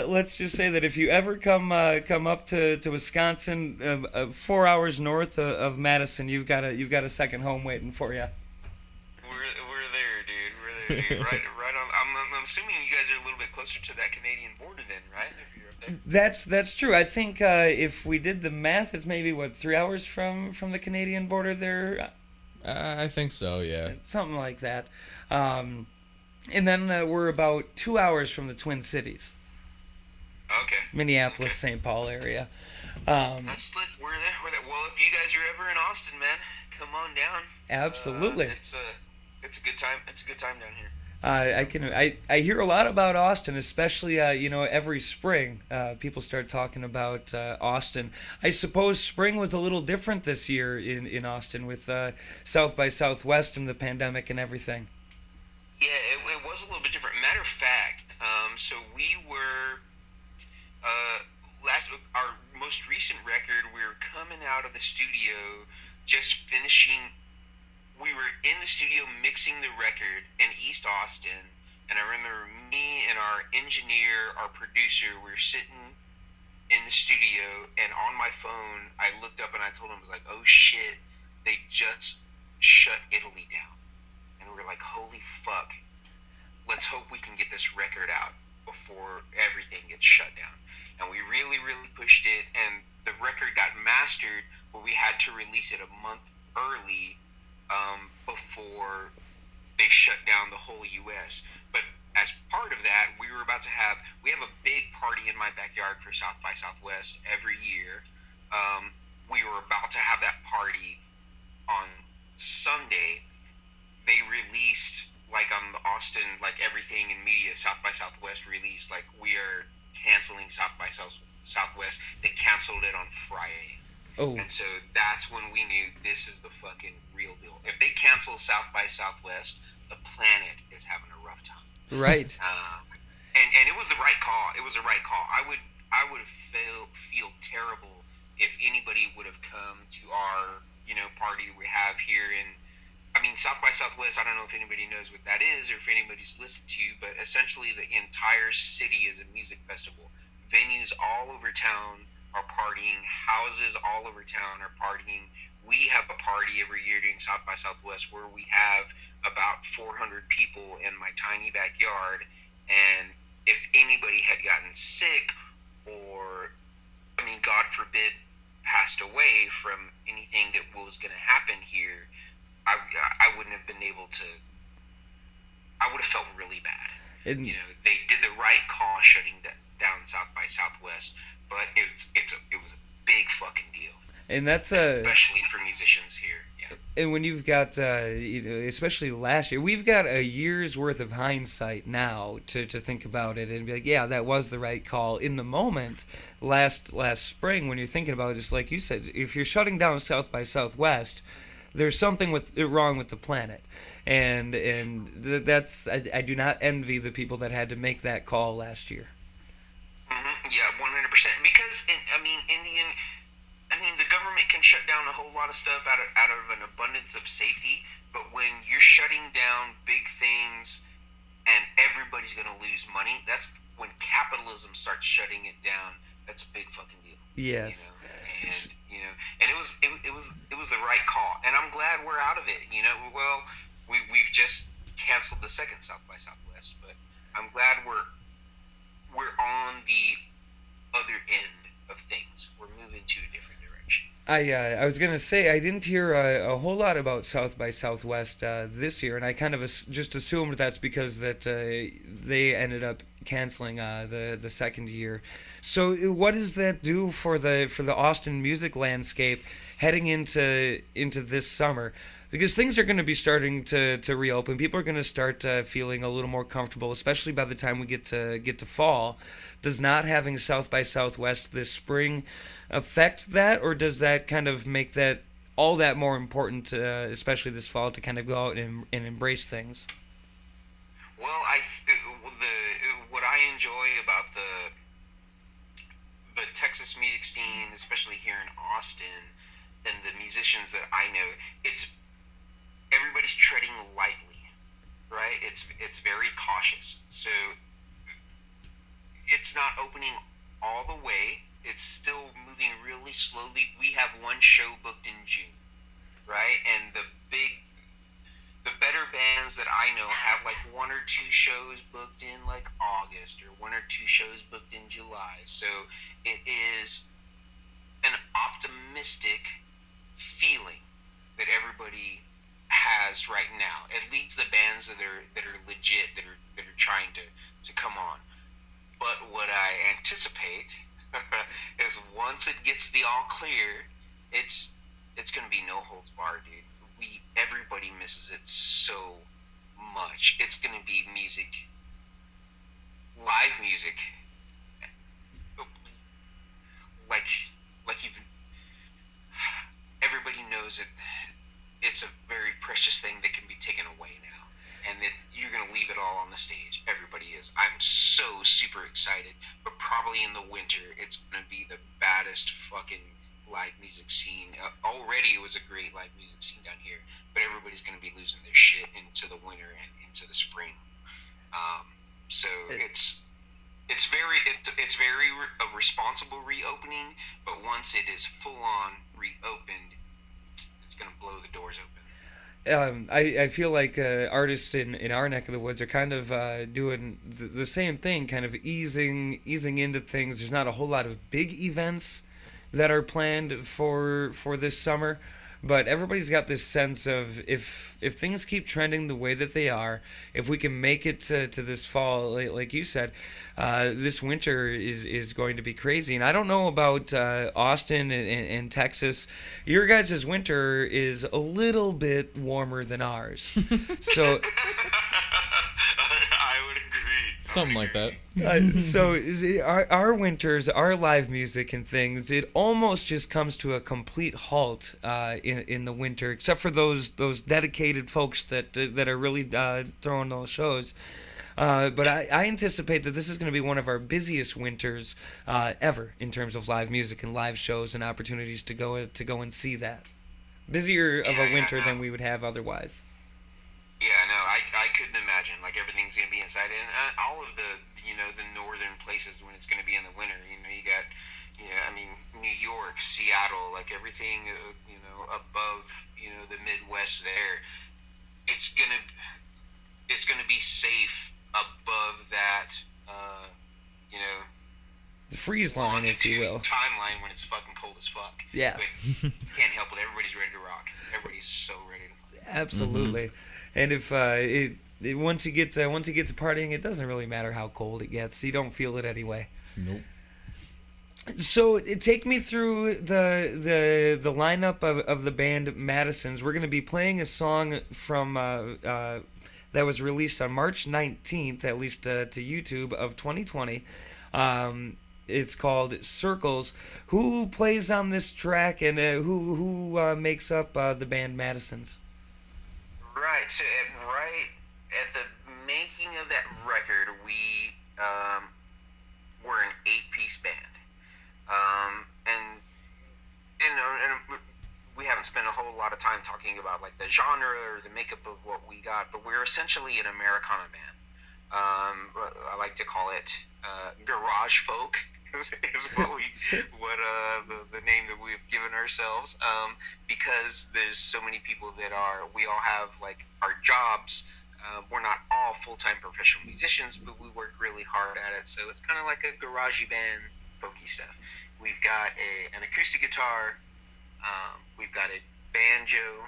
Speaker 2: Let's just say that if you ever come up to Wisconsin, 4 hours north of Madison, you've got a second home waiting for you.
Speaker 9: We're there, dude. We're there, dude. Right on. I'm assuming you guys are a little bit closer to that Canadian border then, right? If you're up there.
Speaker 2: That's true. I think if we did the math, it's maybe 3 hours from the Canadian border there.
Speaker 3: I think so, yeah.
Speaker 2: Something like that. And then we're about 2 hours from the Twin Cities.
Speaker 9: Okay.
Speaker 2: Minneapolis, St. Paul area.
Speaker 9: That's lit. We're there. Well, if you guys are ever in Austin, man, come on down.
Speaker 2: Absolutely.
Speaker 9: It's a good time. It's a good time down here.
Speaker 2: I hear a lot about Austin, especially every spring. People start talking about Austin. I suppose spring was a little different this year in Austin with South by Southwest and the pandemic and everything.
Speaker 9: Yeah, it was a little bit different. Matter of fact, so we were our most recent record. We were coming out of the studio, just finishing. We were in the studio mixing the record in East Austin, and I remember me and our engineer, our producer, we were sitting in the studio, and on my phone, I looked up and I told him, I was like, oh shit, they just shut Italy down. And we were like, holy fuck, let's hope we can get this record out before everything gets shut down. And we really, really pushed it, and the record got mastered, but we had to release it a month early before they shut down the whole U.S. But as part of that, we have a big party in my backyard for South by Southwest every year. We were about to have that party on Sunday. They released, on the Austin, everything in media, South by Southwest released, we are canceling South by Southwest. They canceled it on Friday.
Speaker 2: Oh.
Speaker 9: And so that's when we knew this is the fucking real deal. If they cancel South by Southwest, the planet is having a rough time.
Speaker 2: Right.
Speaker 9: And it was the right call. It was the right call. I would feel terrible if anybody would have come to our party we have here in. South by Southwest. I don't know if anybody knows what that is or if anybody's listened to, but essentially the entire city is a music festival. Venues all over town are partying, houses all over town are partying. We have a party every year during South by Southwest where we have about 400 people in my tiny backyard, and if anybody had gotten sick or, God forbid, passed away from anything that was going to happen here, I wouldn't have been able to. I would have felt really bad. They did the right call shutting down South by Southwest, but it was a big fucking deal.
Speaker 2: And that's
Speaker 9: especially for musicians here. Yeah.
Speaker 2: And when you've got, especially last year, we've got a year's worth of hindsight now to think about it and be like, yeah, that was the right call. In the moment, last spring, when you're thinking about it, just like you said, if you're shutting down South by Southwest, there's something wrong with the planet. And that's, I do not envy the people that had to make that call last year.
Speaker 9: Yeah, 100%. Because, in the end, the government can shut down a whole lot of stuff out of an abundance of safety, but when you're shutting down big things and everybody's going to lose money, that's when capitalism starts shutting it down. That's a big fucking deal.
Speaker 2: Yes.
Speaker 9: And it was the right call, and I'm glad we're out of it. Well, we've just canceled the second South by Southwest, but I'm glad we're on the other end of things. We're moving to a different direction.
Speaker 2: I was gonna say I didn't hear a whole lot about South by Southwest this year, and I kind of just assumed that's because that they ended up canceling the second year. So what does that do for the Austin music landscape heading into this summer? Because things are going to be starting to reopen. People are going to start feeling a little more comfortable, especially by the time we get to fall. Does not having South by Southwest this spring affect that, or does that kind of make that all that more important, especially this fall, to kind of go out and embrace things?
Speaker 9: Well, what I enjoy about the Texas music scene, especially here in Austin, and the musicians that I know, it's everybody's treading lightly, right? It's very cautious. So it's not opening all the way. It's still moving really slowly. We have one show booked in June, right? And the better bands that I know have like one or two shows booked in like August, or one or two shows booked in July. So it is an optimistic feeling that everybody has right now, at least the bands that are legit, that are trying to come on. But what I anticipate is once it gets the all clear, it's gonna be no holds barred, dude. Everybody misses it so much. It's gonna be music, live music, like everybody knows it. It's a very precious thing that can be taken away now, and that you're going to leave it all on the stage. Everybody is. I'm so super excited, but probably in the winter, it's going to be the baddest fucking live music scene. Already it was a great live music scene down here, but everybody's going to be losing their shit into the winter and into the spring. So it's very a responsible reopening, but once it is full on reopened, it's going to blow the doors open.
Speaker 2: I feel like artists in our neck of the woods are kind of doing the same thing, kind of easing into things. There's not a whole lot of big events that are planned for this summer, but everybody's got this sense of if things keep trending the way that they are, if we can make it to this fall, like you said, this winter is going to be crazy. And I don't know about Austin and Texas. Your guys' winter is a little bit warmer than ours. So
Speaker 9: I would agree.
Speaker 3: Something like that.
Speaker 2: Our winters, our live music and things, it almost just comes to a complete halt in the winter, except for those dedicated folks that are really throwing those shows. But I anticipate that this is going to be one of our busiest winters ever in terms of live music and live shows and opportunities to go and see that. Busier of a winter than we would have otherwise.
Speaker 9: Yeah, no, I couldn't imagine. Like, everything's going to be inside. And all of the northern places when it's going to be in the winter, you got, New York, Seattle, like everything, above, the Midwest there, it's going to be safe above that,
Speaker 2: the freeze line, if you will.
Speaker 9: Timeline when it's fucking cold as fuck.
Speaker 2: Yeah.
Speaker 9: But you can't help it. Everybody's ready to rock. Everybody's so ready to fuck.
Speaker 2: Absolutely. Mm-hmm. And if once you get to partying, it doesn't really matter how cold it gets. You don't feel it anyway.
Speaker 3: Nope.
Speaker 2: So take me through the lineup of the band Madisons. We're going to be playing a song from that was released on March 19th, at least to YouTube, of 2020. It's called Circles. Who plays on this track, and who makes up the band Madisons?
Speaker 9: Right. So at the making of that record, we were an 8-piece band. And we haven't spent a whole lot of time talking about like the genre or the makeup of what we got, but we're essentially an Americana band. I like to call it garage folk is what the name that we've given ourselves, because there's so many people that we all have like our jobs. We're not all full-time professional musicians, but we work really hard at it, so it's kind of like a garagey band, folky stuff. We've got an acoustic guitar, we've got a banjo,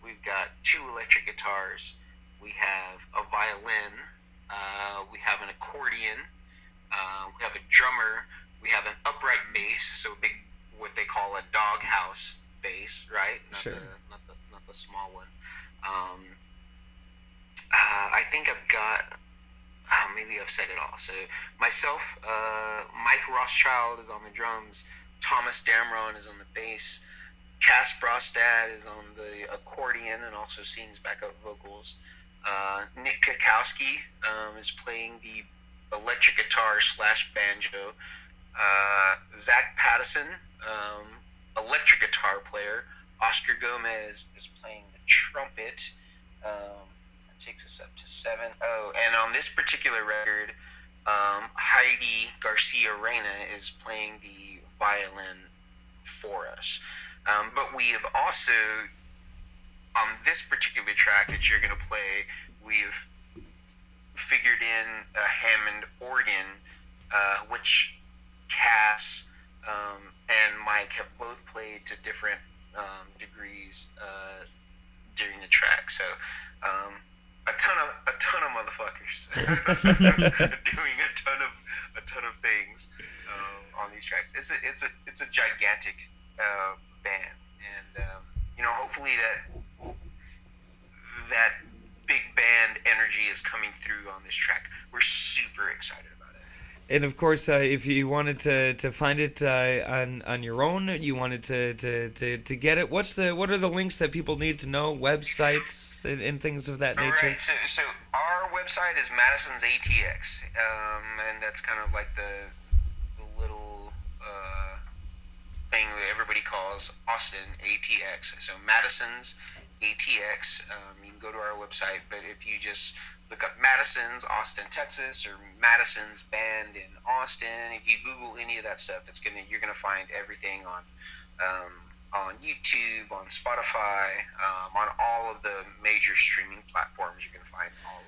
Speaker 9: we've got 2 electric guitars, we have a violin, we have an accordion, we have a drummer, we have an upright bass, so a big, what they call a doghouse bass, right?
Speaker 2: Sure.
Speaker 9: Not the small one. I think I've got, maybe I've said it all. So myself, Mike Rothschild is on the drums, Thomas Damron is on the bass, Cass Brostad is on the accordion and also sings backup vocals. Nick Kakowski is playing the electric guitar / banjo. Zach Pattison, electric guitar player. Oscar Gomez is playing the trumpet. That takes us up to 7. Oh, and on this particular record, Heidi Garcia Reyna is playing the violin for us. But we have also, on this particular track that you're going to play, we've figured in a Hammond organ, which Cass and Mike have both played to different degrees during the track. So a ton of motherfuckers doing a ton of things on these tracks. It's a gigantic band, and hopefully that big band energy is coming through on this track. We're super excited about it.
Speaker 2: And of course, if you wanted to find it on your own, you wanted to get it. What are the links that people need to know? Websites and things of that nature.
Speaker 9: Right. So our website is Madisons ATX, and that's kind of like the little thing that everybody calls Austin ATX. So Madisons ATX. You can go to our website, but if you just look up Madisons, Austin, Texas, or Madisons Band in Austin, if you Google any of that stuff, you're gonna find everything on YouTube, on Spotify, on all of the major streaming platforms. You're gonna find all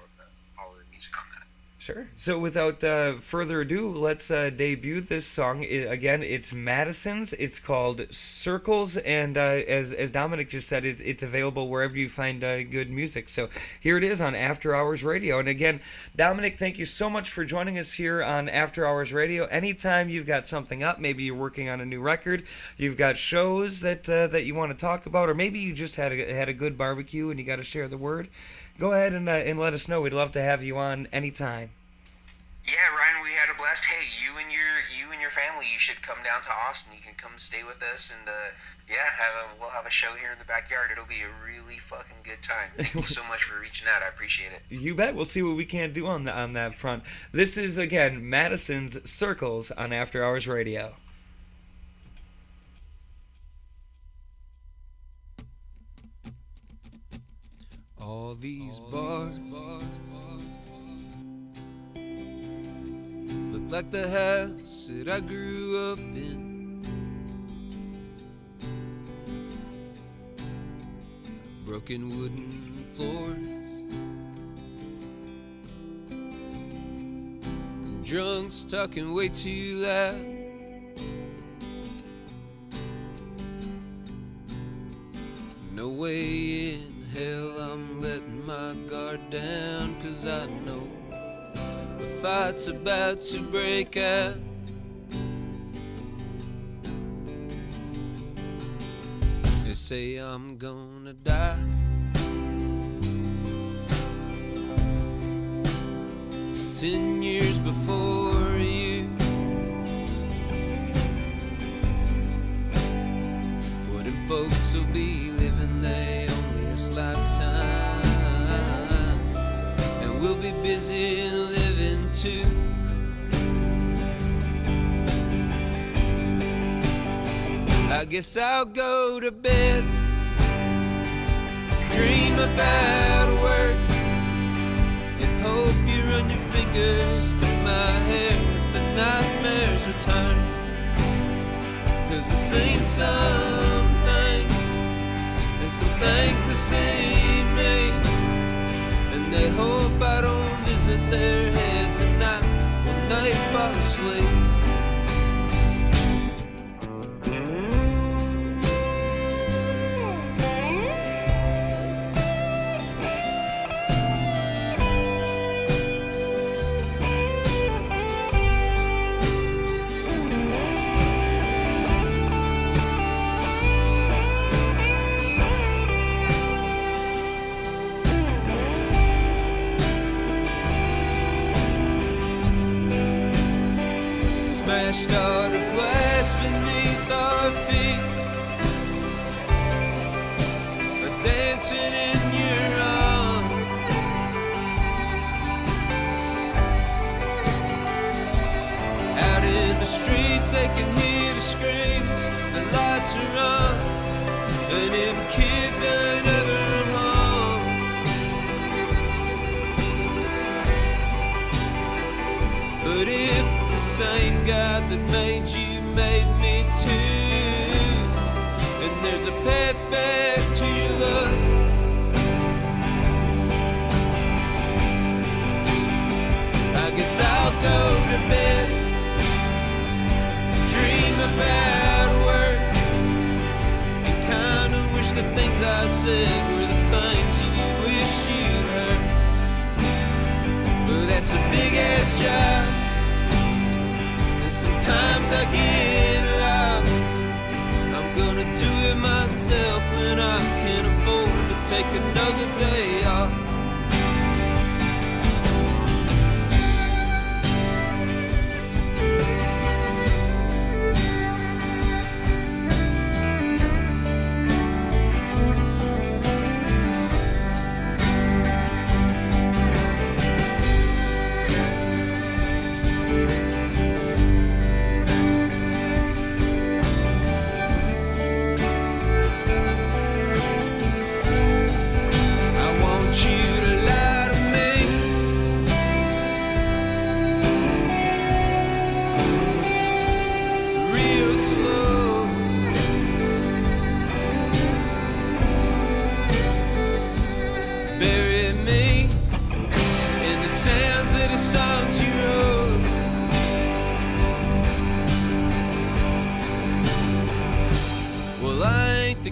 Speaker 9: of the music on that.
Speaker 2: Sure. So without further ado, let's debut this song. Again, it's Madisons. It's called Circles, and as Dominic just said, it's available wherever you find good music. So here it is on After Hours Radio. And again, Dominic, thank you so much for joining us here on After Hours Radio. Anytime you've got something up, maybe you're working on a new record, you've got shows that you want to talk about, or maybe you just had a good barbecue and you got to share the word, go ahead and let us know. We'd love to have you on anytime.
Speaker 9: Yeah, Ryan, we had a blast. Hey, you and your family, you should come down to Austin. You can come stay with us, and we'll have a show here in the backyard. It'll be a really fucking good time. Thank you so much for reaching out. I appreciate it.
Speaker 2: You bet. We'll see what we can do on that front. This is again Madison's Circles on After Hours Radio.
Speaker 10: All these bars look like the house that I grew up in. Broken wooden floors and drunks talking way too loud. No way in hell I'm letting my guard down, 'cause I know the fight's about to break out. They say I'm gonna die. Ten years before you. What if folks will be living their onlyest lifetimes, and we'll be busy living too. I guess I'll go to bed, dream about work, and hope you run your fingers through my hair if the nightmares return. 'Cause I've seen some things, and some things that see me, and they hope I don't visit their heads at night when they fall asleep. Smashed out a glass beneath our feet, dancing in your arms. Out in the streets they can hear the screams, the lights are on, and them kids ain't ever home. But if the same God that made you made me too, and there's a path back to your love, I guess I'll go to bed, dream about work, and kinda wish the things I said were the things you wish you heard. But that's a big ass job, sometimes I get lost. I'm gonna do it myself when I can afford to take another day off.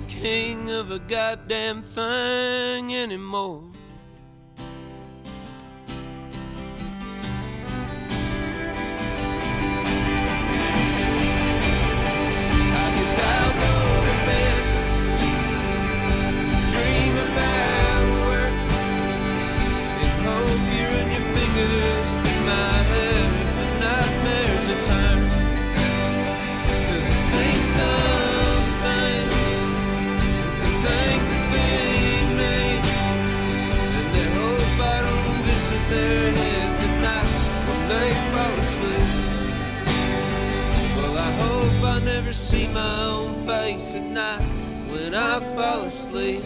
Speaker 10: King of a goddamn thing anymore. I guess I'll go to bed, dream about work, and hope you run your fingers through my hair if the nightmares return. 'Cause I see something, things that see me, and they hope I don't visit their heads at night when they fall asleep. Well, I hope I never see my own face at night when I fall asleep.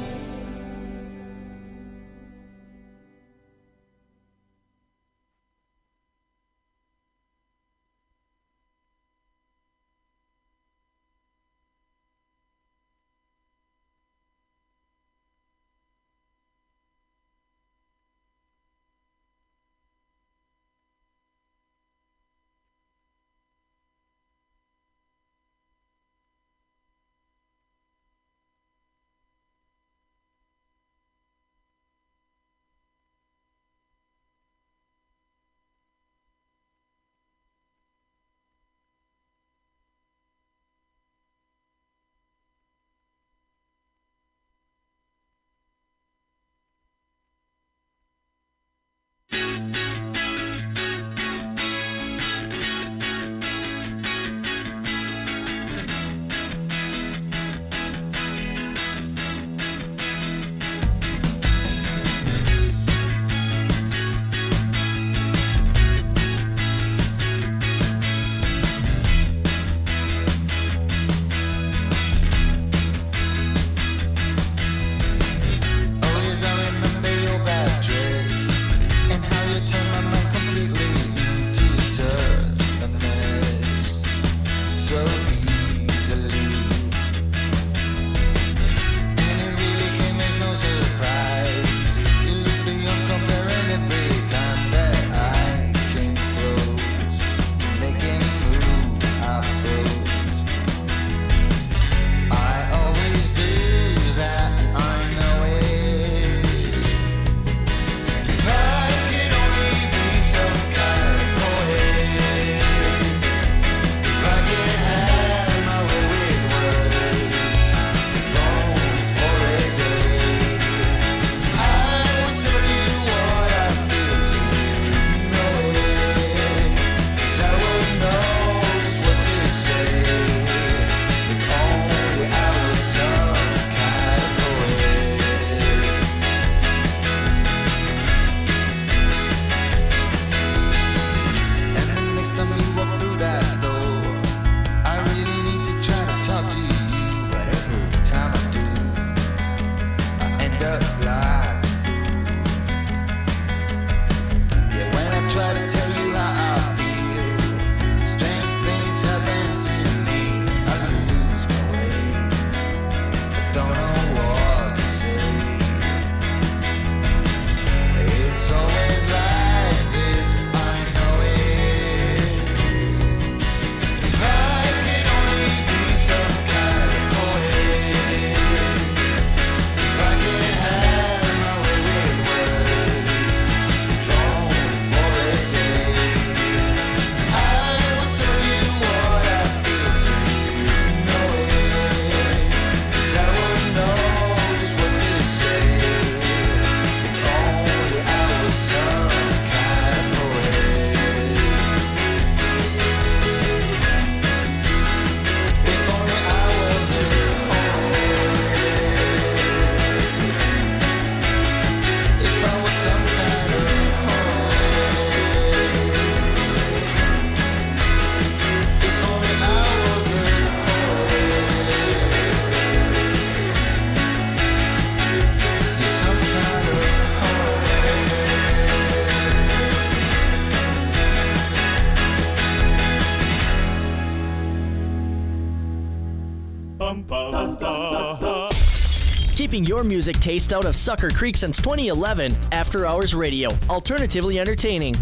Speaker 5: Keeping your music taste out of Sucker Creek since 2011, After Hours Radio, alternatively entertaining.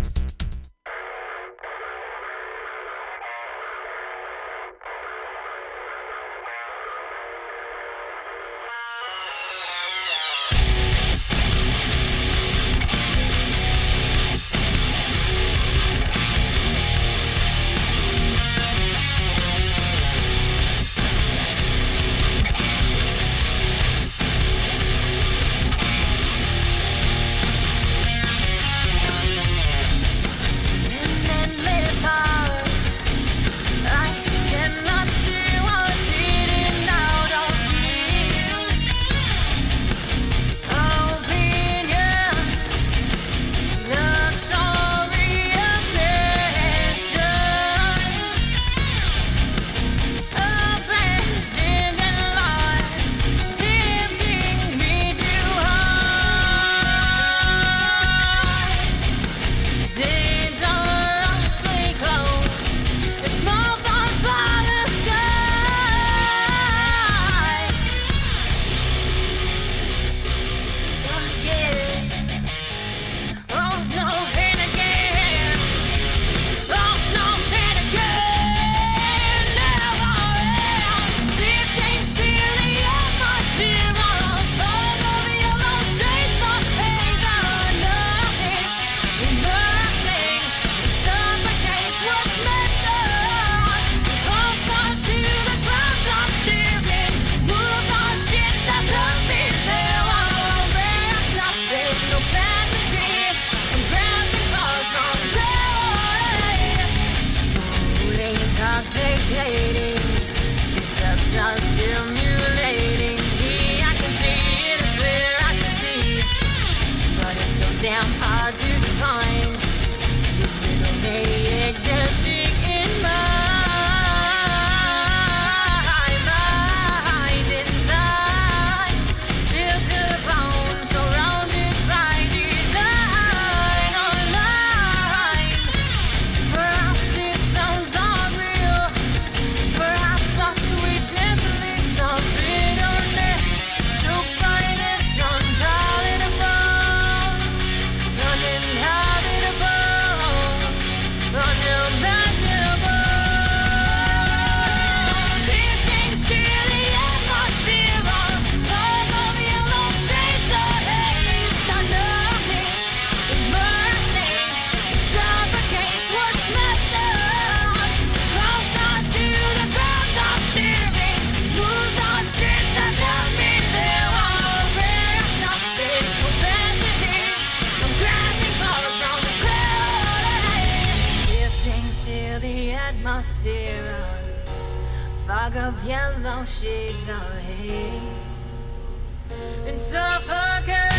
Speaker 8: fog of yellow shades of haze and suffocate.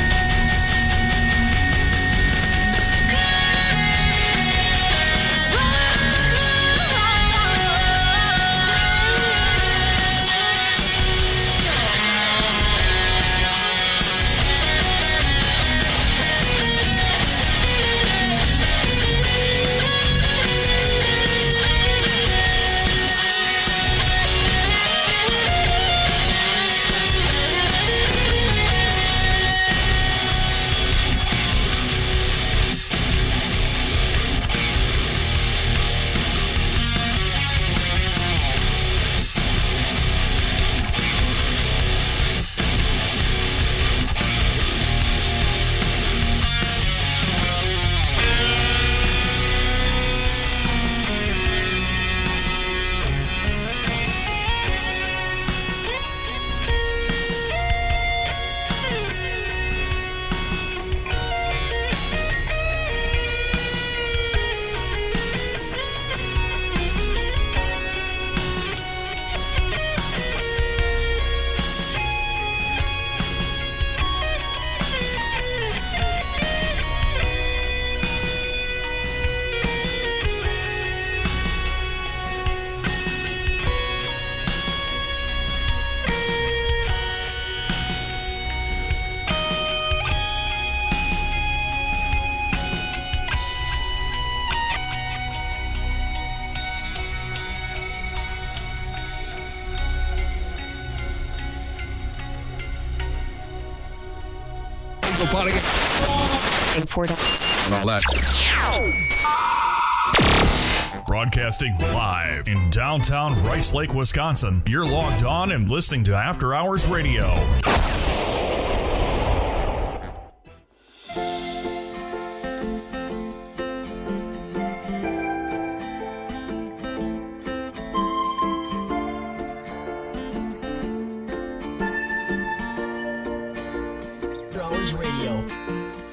Speaker 7: And all that.
Speaker 1: Broadcasting live in downtown Rice Lake, Wisconsin. You're logged on and listening to After Hours Radio.
Speaker 5: After Hours Radio.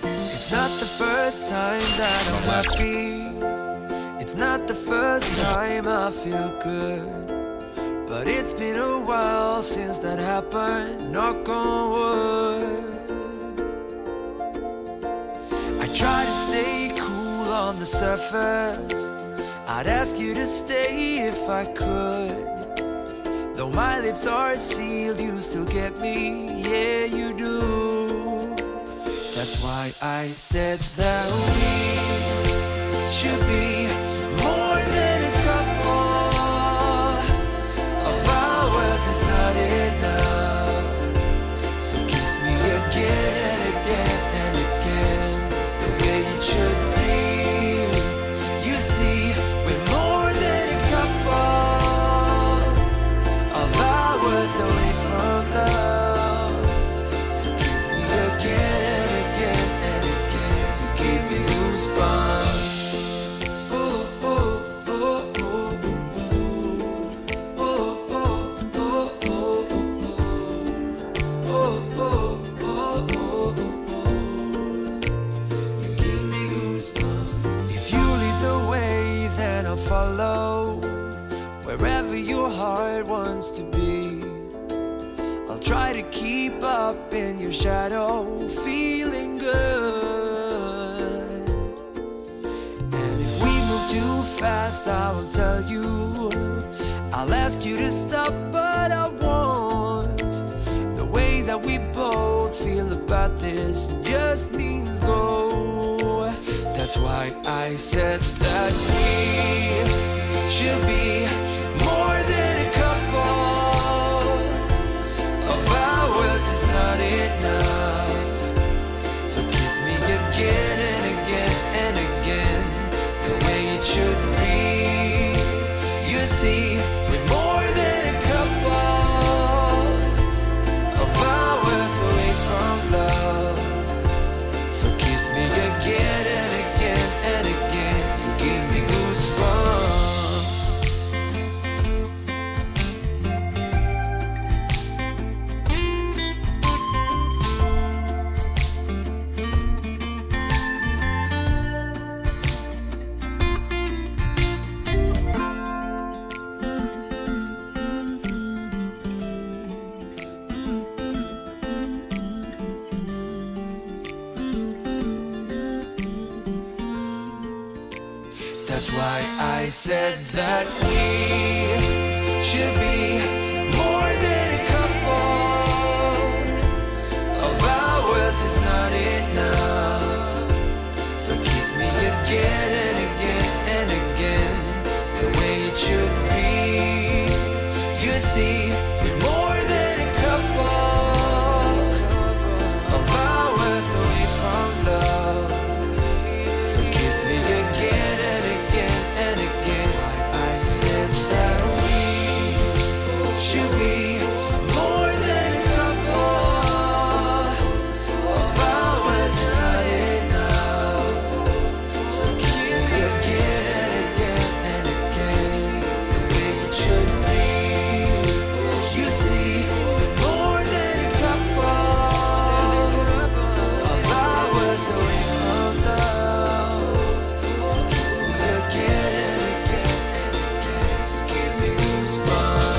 Speaker 10: It's not the first time that I'm happy. It's not the first time I feel good. But it's been a while since that happened. Knock on wood. I try to stay cool on the surface. I'd ask you to stay if I could. Though my lips are sealed, you still get me. Yeah, you do. That's why I said that we should be more than a couple. Of hours is not enough. So kiss me again and again and again, the way it should be. You see, we're more than a couple of hours away from love. So kiss me again. Follow wherever your heart wants to be. I'll try to keep up in your shadow, feeling good. And if we move too fast, I will tell you. I'll ask you to stop, but I won't. The way that we both feel about this just means go. That's why I said that we should be more than a couple of hours is not enough. So kiss me again and again and again, the way it should be. You see, we're more than a couple of hours away from love. So kiss me again and again and again, you give me goosebumps. That's why I said that we should be more than a couple of hours is not enough. So kiss me again and again and again, the way it should be. You see, we're more than a couple of hours away from love. So kiss me again and again and again. I said that we should be more than a couple of hours is not enough. So kiss me again and again and again, the way it should be. You see, more than a couple of hours away from love. So kiss me again and again and again, just give me goosebumps.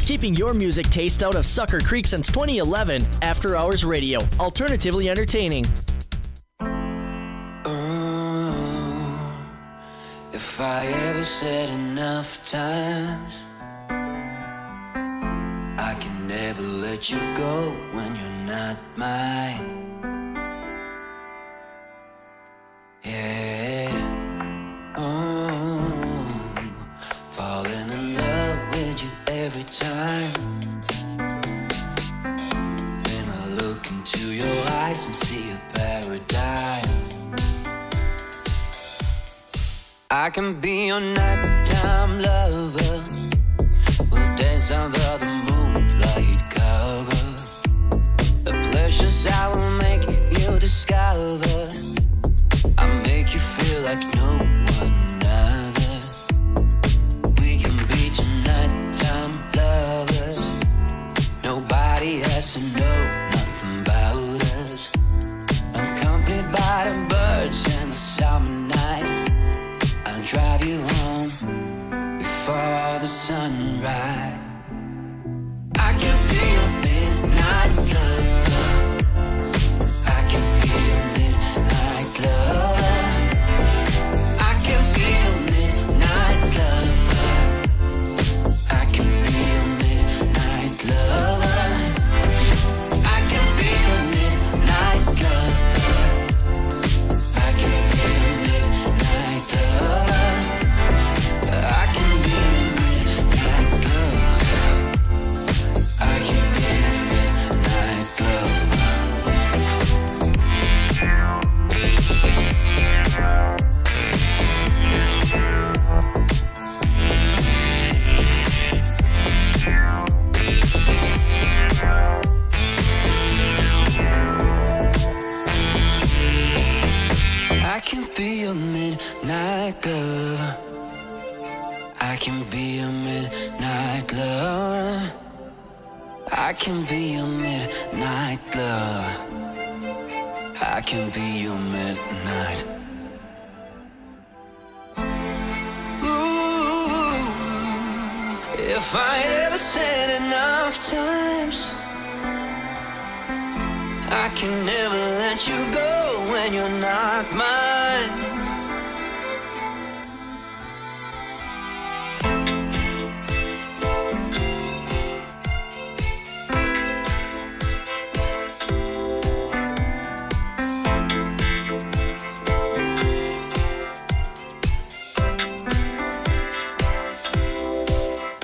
Speaker 5: Keeping your music taste out of Sucker Creek since 2011. After Hours Radio. Alternatively entertaining.
Speaker 10: If I ever said enough times, I can never let you go when you're not mine. Yeah. Falling in love with you every time.
Speaker 6: eyes and see a paradise. I can be your nighttime lover. We'll dance under the moonlight cover. The pleasures I will make you discover. I'll make you feel like no one other. We can be your nighttime lovers. Nobody has to know nothing about us. Accompanied by the birds in the summer night, I'll drive you home before the sunrise. I can be your midnight lover. I can be your midnight lover. I can be your midnight lover. I can be your midnight lover. I can be your midnight lover. I can be your midnight lover. I can be your midnight lover. I can be your midnight lover. I can be your midnight lover. I can be your midnight lover. I can be your midnight lover. I can be your midnight. Ooh, if I ever said enough times, I can never let you go when you're not mine.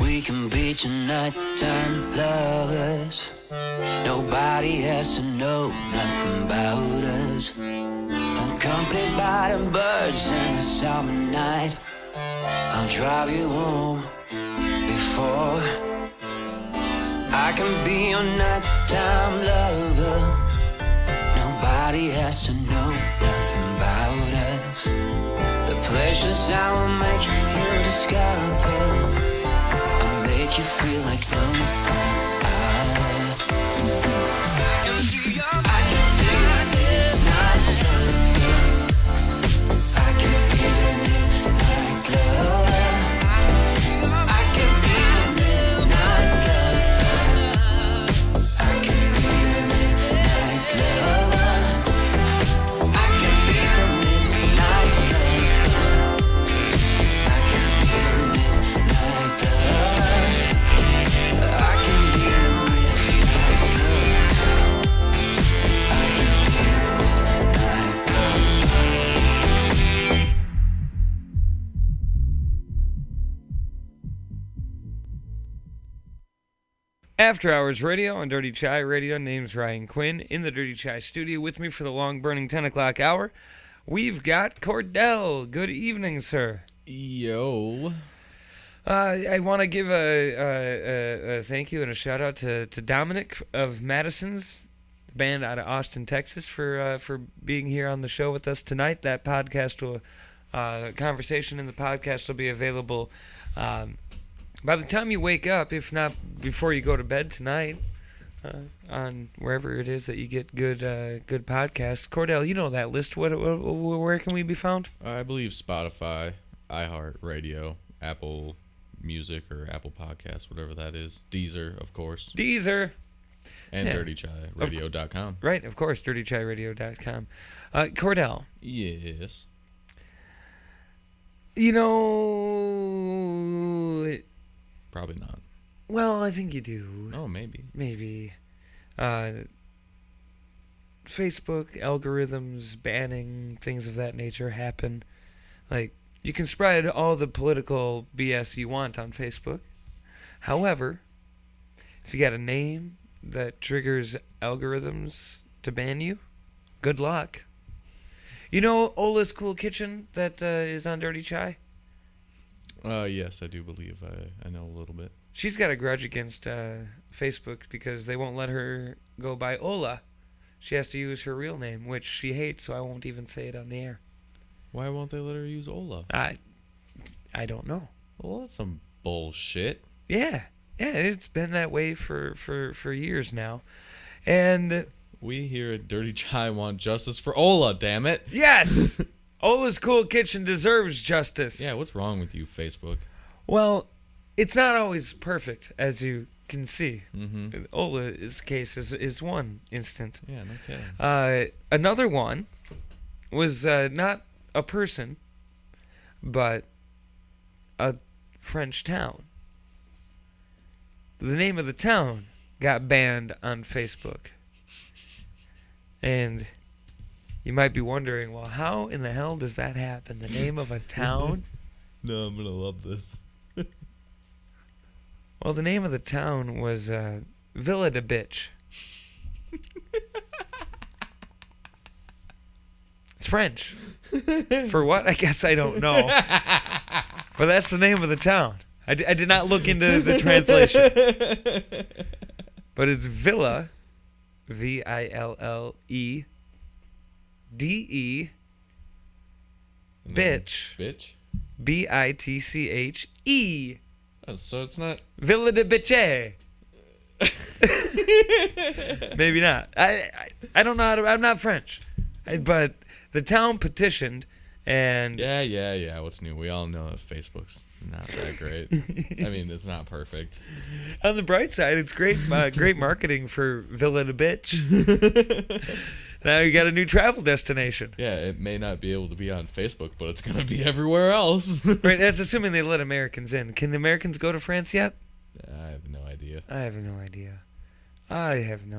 Speaker 6: We can be your nighttime lovers. Nobody has to know nothing about us. Accompanied by the birds in the summer night, I'll drive you home before. I can be your nighttime lover. Nobody has to know nothing about us. The pleasures I will make you discover. I'll make you feel like no one other. I can be your midnight lover. I can be your midnight lover. I can be your midnight lover. I can be your midnight lover. I can be your midnight lover. I can be your midnight lover. I can be your midnight lover. I can be your midnight lover.
Speaker 2: After Hours Radio on Dirty Chai Radio. Name's Ryan Quinn in the Dirty Chai studio with me for the long burning 10 o'clock hour. We've got Kordell. Good evening, sir.
Speaker 3: Yo.
Speaker 2: I want to give a thank you and a shout out to Dominic of Madisons, the band out of Austin, Texas, for being here on the show with us tonight. That podcast will conversation in the podcast will be available by the time you wake up, if not before you go to bed tonight, on wherever it is that you get good podcasts. Kordell, you know that list. Where can we be found?
Speaker 3: I believe Spotify, iHeartRadio, Apple Music or Apple Podcasts, whatever that is. Deezer, of course.
Speaker 2: Deezer.
Speaker 3: And
Speaker 2: Yeah.
Speaker 3: DirtyChaiRadio.com.
Speaker 2: Right, of course, DirtyChaiRadio.com. Kordell.
Speaker 3: Yes.
Speaker 2: You know...
Speaker 3: Probably not.
Speaker 2: Well, I think you do.
Speaker 3: Oh, maybe.
Speaker 2: Maybe. Facebook, algorithms, banning, things of that nature happen. Like, you can spread all the political BS you want on Facebook. However, if you got a name that triggers algorithms to ban you, Good luck. You know Ola's Cool Kitchen that is on Dirty Chai?
Speaker 3: Yes, I do believe I know a little bit.
Speaker 2: She's got a grudge against Facebook because they won't let her go by Ola. She has to use her real name, which she hates, so I won't even say it on the air.
Speaker 3: Why won't they let her use Ola?
Speaker 2: I don't know.
Speaker 3: Well, that's some bullshit.
Speaker 2: Yeah, it's been that way for years now. And
Speaker 3: We here at Dirty Chai want justice for Ola, damn it.
Speaker 2: yes, Ola's Cool Kitchen deserves justice.
Speaker 3: Yeah, what's wrong with you, Facebook?
Speaker 2: Well, it's not always perfect, as you can see.
Speaker 3: Mm-hmm.
Speaker 2: Ola's case is one instance.
Speaker 3: Yeah, no kidding.
Speaker 2: Another one was not a person, but a French town. The name of the town got banned on Facebook. And you might be wondering, well, how in the hell does that happen? The name of a town?
Speaker 3: No, I'm gonna love this.
Speaker 2: Well, the name of the town was Villa de Bitch. It's French. For what? I guess I don't know. But that's the name of the town. I did not look into the translation. But it's Villa, Villede, bitch,
Speaker 3: Bitch?
Speaker 2: Bitche.
Speaker 3: Oh, so it's not...
Speaker 2: Villa de Bitche. Maybe not. I don't know how to... I'm not French. But the town petitioned and...
Speaker 3: Yeah. What's new? We all know that Facebook's not that great. I mean, it's not perfect.
Speaker 2: On the bright side, it's great great marketing for Villa de Bitch. Now you got a new travel destination.
Speaker 3: Yeah, it may not be able to be on Facebook, but it's going to be everywhere else.
Speaker 2: Right, that's assuming they let Americans in. Can Americans go to France yet?
Speaker 3: I have no idea.
Speaker 2: I have no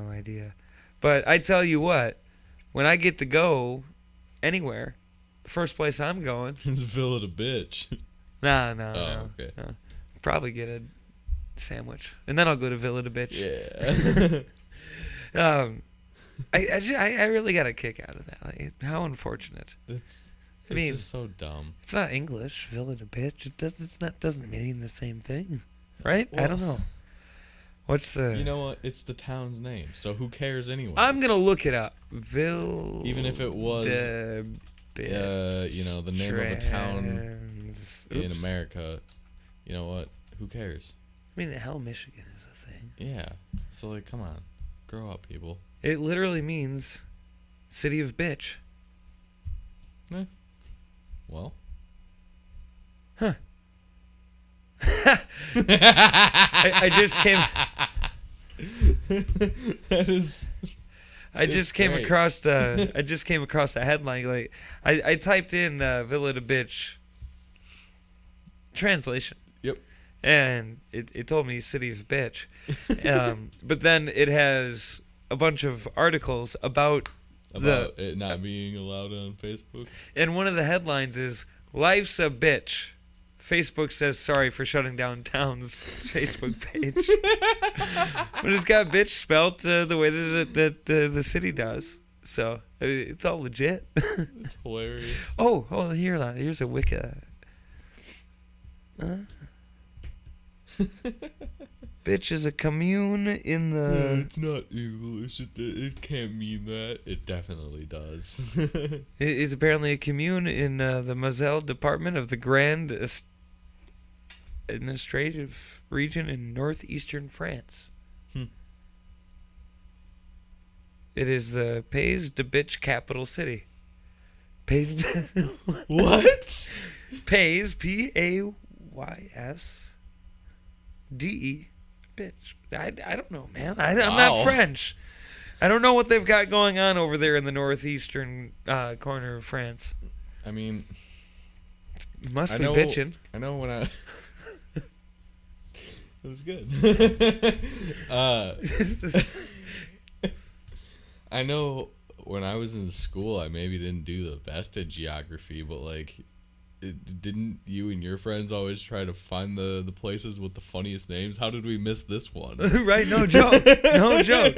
Speaker 2: idea. But I tell you what, when I get to go anywhere, the first place I'm going...
Speaker 3: It's Villa de Bitch.
Speaker 2: No.
Speaker 3: Okay.
Speaker 2: No. Probably get a sandwich. And then I'll go to Villa de Bitch.
Speaker 3: Yeah.
Speaker 2: I really got a kick out of that. Like, how unfortunate.
Speaker 3: It's
Speaker 2: I mean,
Speaker 3: just so dumb.
Speaker 2: It's not English. Villa de Bitch. It doesn't mean the same thing, right? I don't know. What's the?
Speaker 3: You know what? It's the town's name, so who cares anyway?
Speaker 2: I'm gonna look it up.
Speaker 3: Even if it was, the name of a town in America. You know what? Who cares?
Speaker 2: I mean, hell, Michigan is a thing.
Speaker 3: Yeah. So like, come on, grow up, people.
Speaker 2: It literally means city of bitch.
Speaker 3: Well.
Speaker 2: Huh. I just came.
Speaker 3: That is.
Speaker 2: I just came across a headline. Like I typed in Villa de Bitch translation.
Speaker 3: Yep.
Speaker 2: And it told me city of bitch. But then it has a bunch of articles about
Speaker 3: it not being allowed on Facebook.
Speaker 2: And one of the headlines is "Life's a bitch. Facebook says sorry for shutting down town's Facebook page." But it's got bitch spelt the way that the city does. So it's all legit.
Speaker 3: It's hilarious.
Speaker 2: Oh, here's a wiki. Bitch is a commune in the...
Speaker 3: It's not English. It can't mean that. It definitely does.
Speaker 2: It's apparently a commune in the Moselle department of the Grand Administrative Region in northeastern France. It is the Pays de Bitch capital city. Pays de...
Speaker 3: What?
Speaker 2: Pays, Pays, DE, bitch. I don't know, man. I'm not French. I don't know what they've got going on over there in the northeastern corner of France.
Speaker 3: I mean,
Speaker 2: must be bitching.
Speaker 3: I know when I. It was good. I know when I was in school, I maybe didn't do the best at geography, but like, Didn't you and your friends always try to find the places with the funniest names? How did we miss this one?
Speaker 2: Right? No joke. No joke.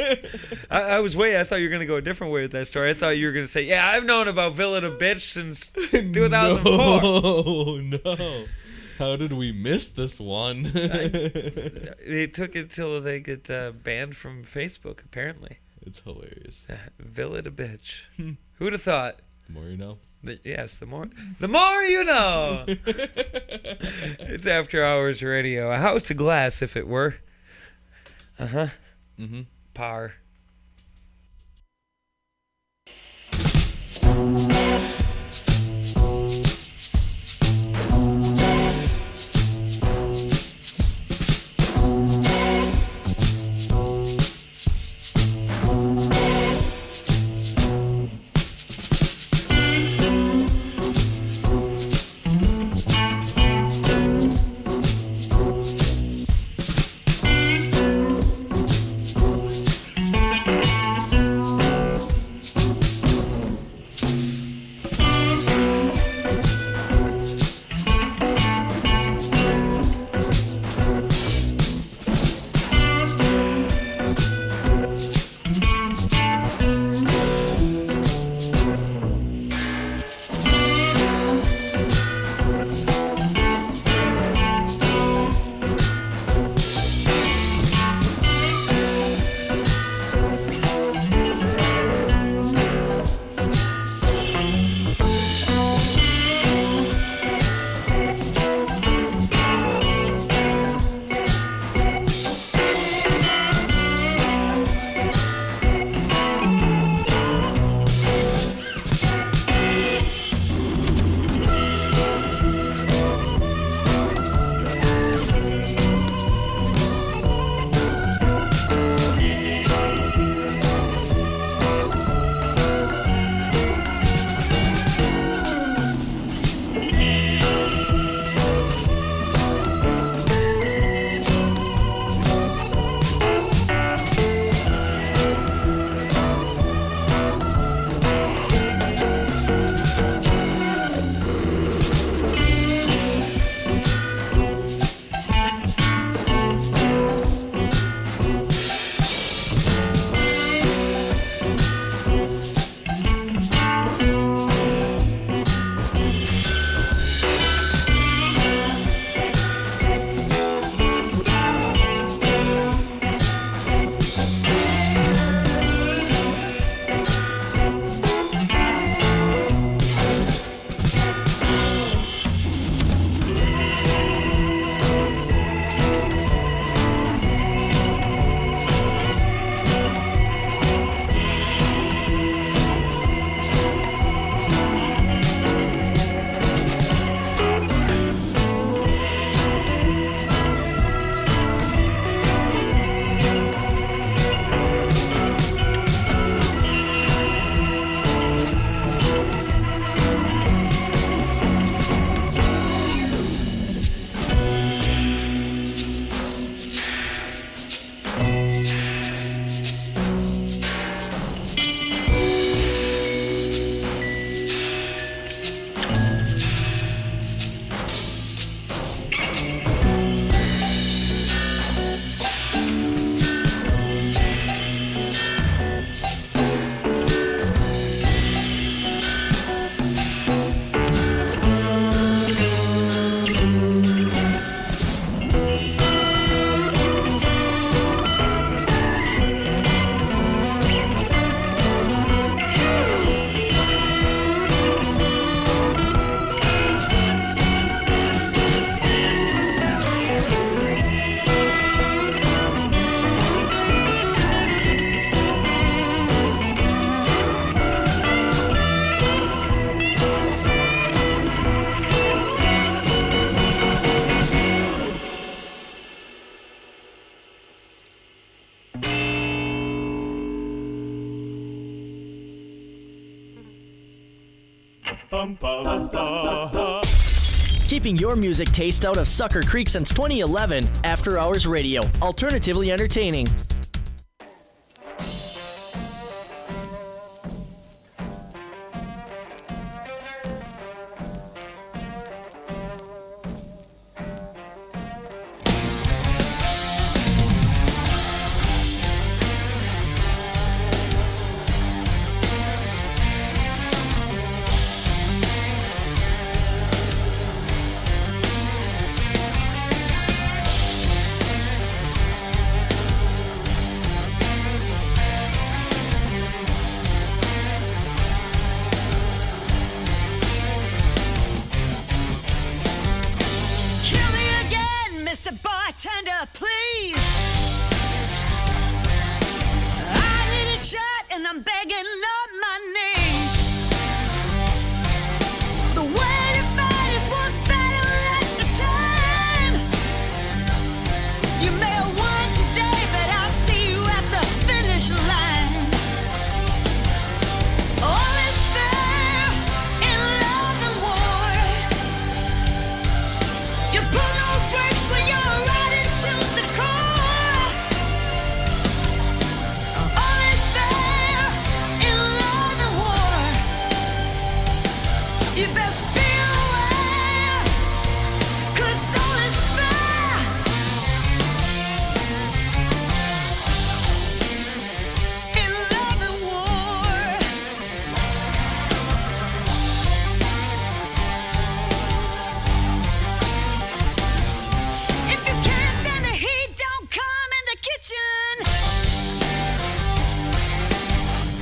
Speaker 2: I thought you were going to go a different way with that story. I thought you were going to say, yeah, I've known about Villa the Bitch since 2004.
Speaker 3: No. How did we miss this one?
Speaker 2: They took it till they get banned from Facebook, apparently.
Speaker 3: It's hilarious.
Speaker 2: Villa the Bitch. Who'd have thought?
Speaker 3: The more you know.
Speaker 2: Yes, the more you know. It's After Hours Radio. A house of glass, if it were. Uh-huh.
Speaker 3: Mm-hmm.
Speaker 2: Power.
Speaker 5: Keeping your music taste out of Sucker Creek since 2011, After Hours Radio, alternatively entertaining.
Speaker 8: Mr. Bartender, please. I need a shot and I'm begging up my knees. The way to fight is one battle at a time. You may have won today, but I'll see you at the finish line. All is fair in love and war. You put no brakes when you're riding to the core. All is fair in love and war. You best be aware, 'cause all is fair in love and war. If you can't stand the heat, don't come in the kitchen.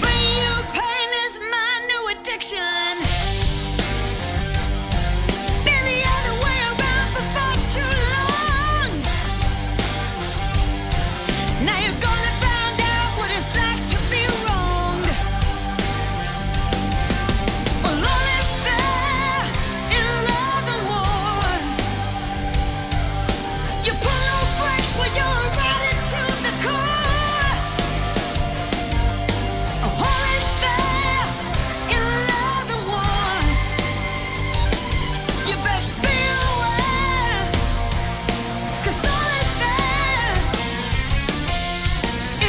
Speaker 8: Bring you pain is my new addiction. Been the other way around before too long. Now you're gonna find out what it's like to be wronged. Well, all is fair in love and war. You pull no brakes when you're riding to the core. All is fair in love and war. You best be aware, 'cause all is fair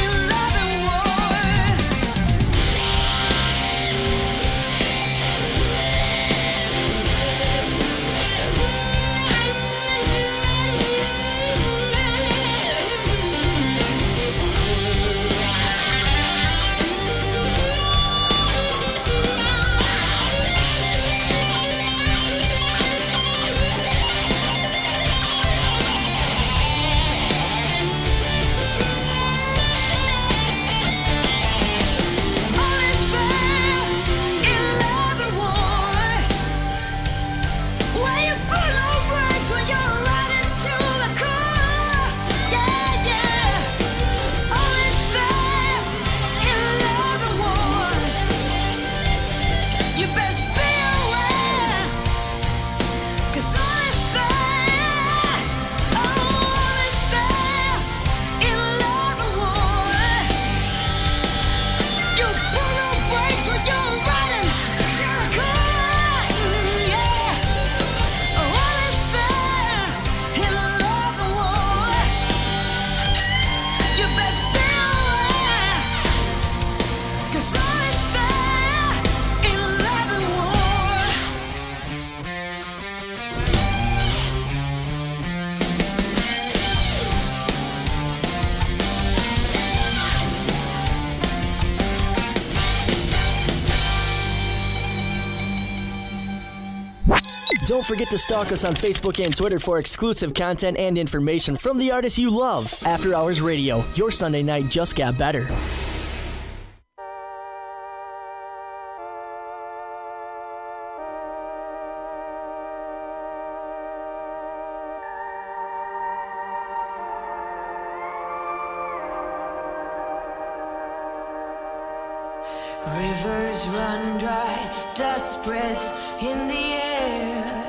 Speaker 8: in love and war. All is fair in love and war. Where you put no brakes when you're riding to the core. Yeah, yeah. All is fair in love and war. You best be aware, 'cause all is fair. All is fair in love and war. You pull no brakes when you're riding to the core. Yeah. All is fair in love and war. You best be aware, 'cause all is fair in love and war.
Speaker 5: Don't forget to stalk us on Facebook and Twitter for exclusive content and information from the artists you love. After Hours Radio, your Sunday night just got better.
Speaker 8: Rivers run dry, dust breaths in the air.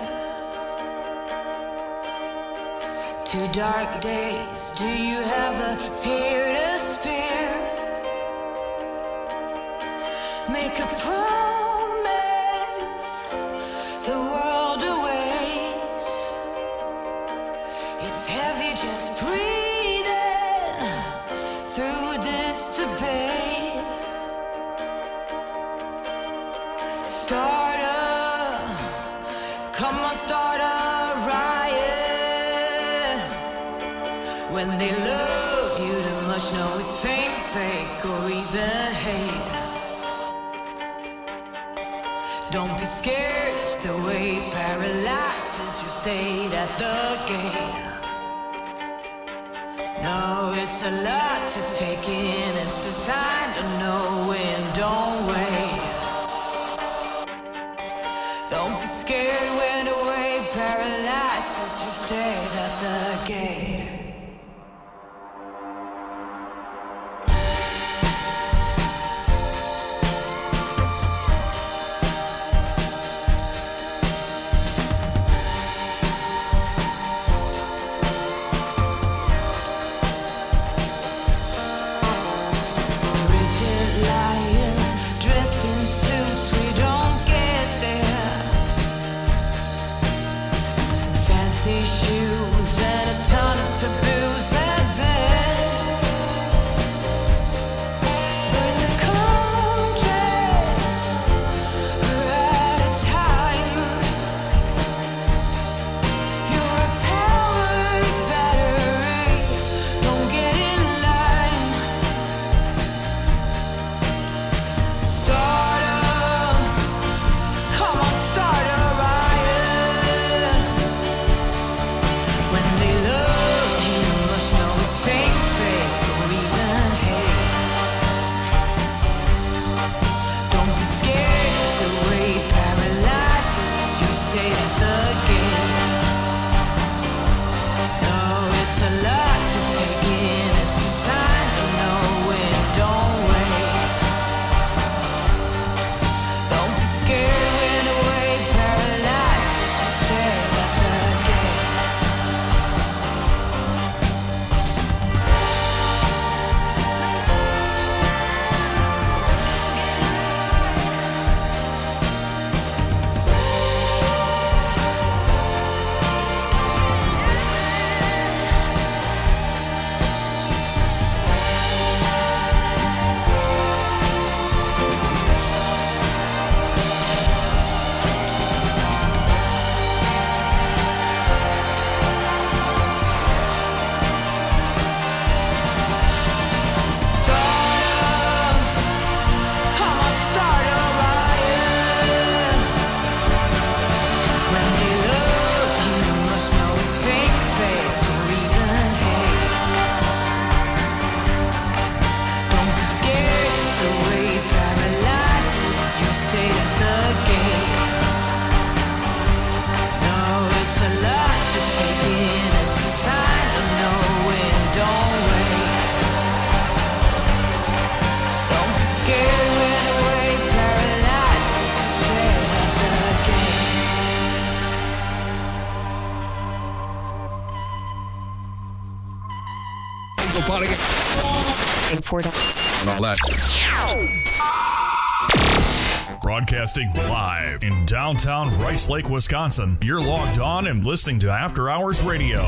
Speaker 8: Two dark days, do you have a tear to spare? Make a promise, the world awaits. It's heavy just breathing through this debate. Start come on, start a riot. When they love you too much, know it's fake, fake, or even hate. Don't be scared if the weight paralyzes you, stayed at the gate. No, it's a lot to take in, it's designed to know when, don't wait. Don't be scared when the weight paralyzes
Speaker 4: realizes you stayed at the gate. Rigid liars dressed in suits, we don't get there. Fancy shoes and a ton of taboos at best. But the conscience are out of time. You're a powered battery, don't get in line. Start up, come on, start a riot. When they love you, you must know it's fake, or even hate. Don't be scared, it's the way paralyzes your stay at the gate. No, it's a lot to take in, it's the sign to know when, don't wait. Don't be scared when the way paralyzes you stay at the gate. Come on, start a riot. When they love you, you must know it's fake, or even hate. Don't be scared, it's the way paralyzes you stay at the gate. No, it's a lot to take in, it's the sign to know when, don't wait. Don't be scared when the way paralyzes you stay at the gate.
Speaker 7: And all that.
Speaker 1: Broadcasting live in downtown Rice Lake, Wisconsin. You're logged on and listening to After Hours Radio.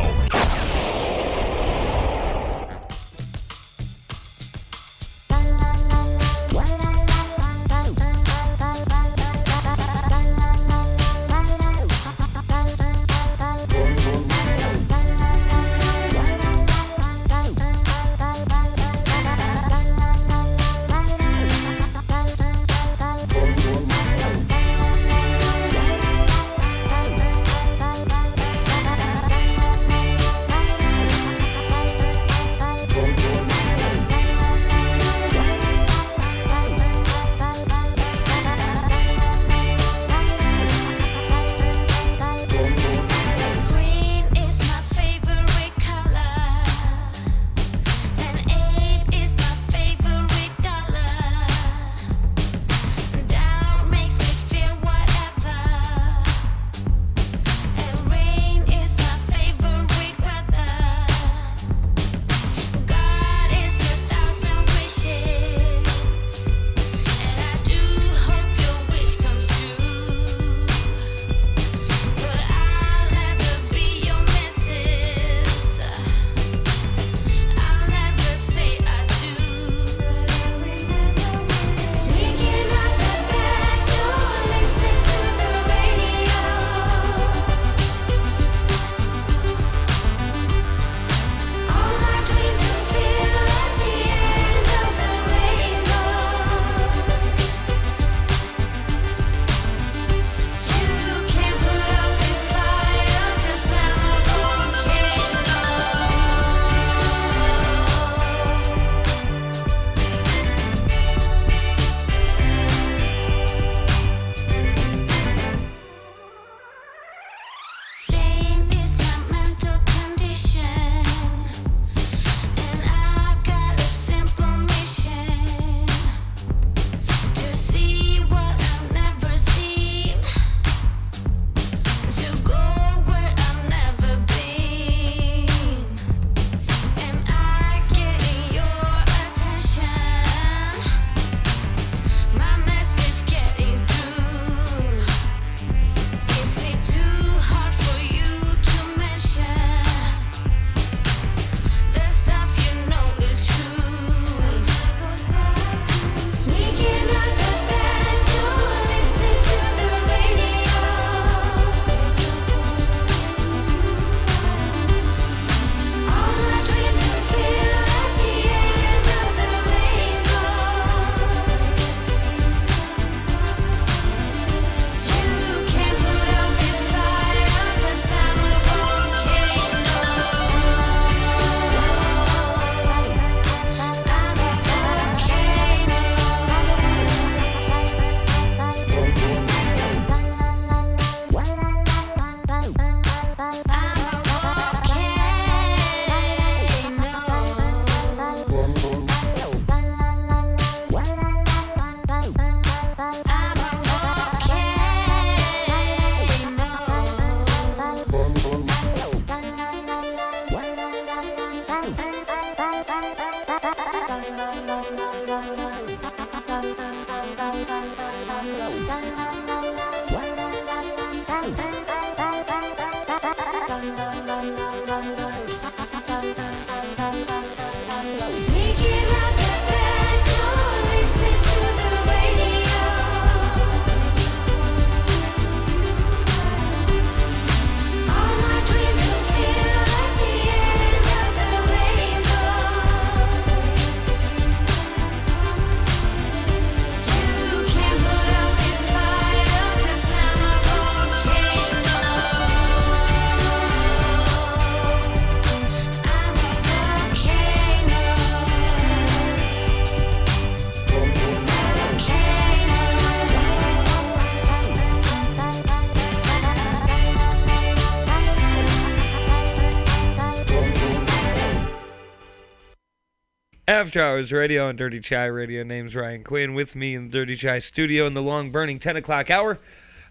Speaker 2: After Hours Radio on Dirty Chai Radio. Name's Ryan Quinn. With me in the Dirty Chai studio in the long-burning 10 o'clock hour,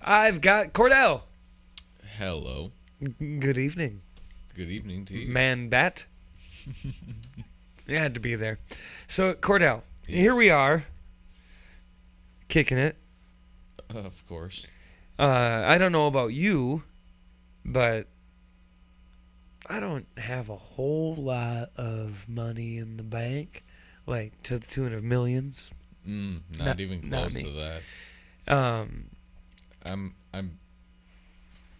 Speaker 2: I've got Kordell.
Speaker 3: Hello.
Speaker 2: Good evening.
Speaker 3: Good evening to you.
Speaker 2: Man bat. You had to be there. So, Kordell,
Speaker 3: Yes.
Speaker 2: here we are, kicking it.
Speaker 3: Of course.
Speaker 2: I don't know about you, but I don't have a whole lot of money in the bank, like to the tune of millions.
Speaker 3: Not even
Speaker 2: not
Speaker 3: close
Speaker 2: me.
Speaker 3: to that.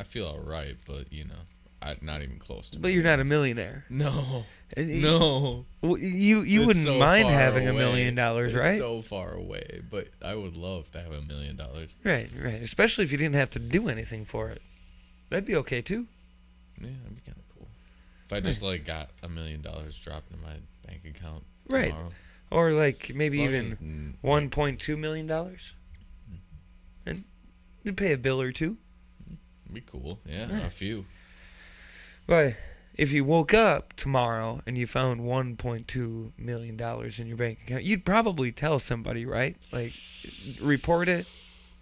Speaker 3: I feel all right, but not even close to.
Speaker 2: But you're not a
Speaker 3: millions.
Speaker 2: millionaire.
Speaker 3: No.
Speaker 2: And
Speaker 3: No.
Speaker 2: You
Speaker 3: It's
Speaker 2: wouldn't
Speaker 3: so
Speaker 2: mind
Speaker 3: far
Speaker 2: having $1
Speaker 3: away.
Speaker 2: million,
Speaker 3: It's
Speaker 2: right?
Speaker 3: so far away, but I would love to have $1 million.
Speaker 2: Right. Especially if you didn't have to do anything for it. That'd be okay too.
Speaker 3: Yeah, that'd be kind of cool. If I just got $1 million dropped in my bank account
Speaker 2: Right.
Speaker 3: tomorrow.
Speaker 2: Or like maybe
Speaker 3: As long
Speaker 2: even
Speaker 3: as,
Speaker 2: $1.2 million. And you'd pay a bill or two.
Speaker 3: It'd be cool. Yeah,
Speaker 2: Right.
Speaker 3: a few.
Speaker 2: But if you woke up tomorrow and you found $1.2 million in your bank account, you'd probably tell somebody, right? Like, report it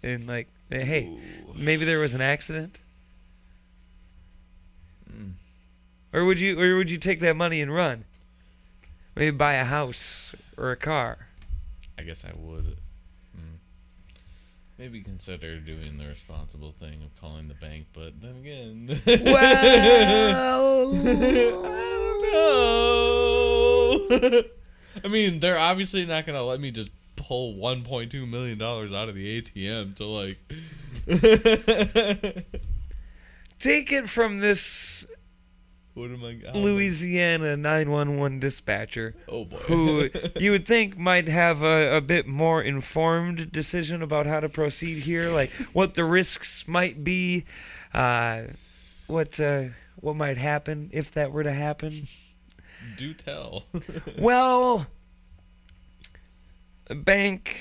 Speaker 2: and like, hey, maybe there was an accident. Or would you take that money and run? Maybe buy a house or a car.
Speaker 3: I guess I would. Maybe consider doing the responsible thing of calling the bank, but then again,
Speaker 2: Well,
Speaker 3: no. I mean, they're obviously not gonna let me just pull $1.2 million out of the ATM to
Speaker 2: take it from this
Speaker 3: What am I?
Speaker 2: Louisiana 911 dispatcher.
Speaker 3: Oh boy.
Speaker 2: Who you would think might have a bit more informed decision about how to proceed here, like what the risks might be, what might happen if that were to happen.
Speaker 3: Do tell.
Speaker 2: Well, a bank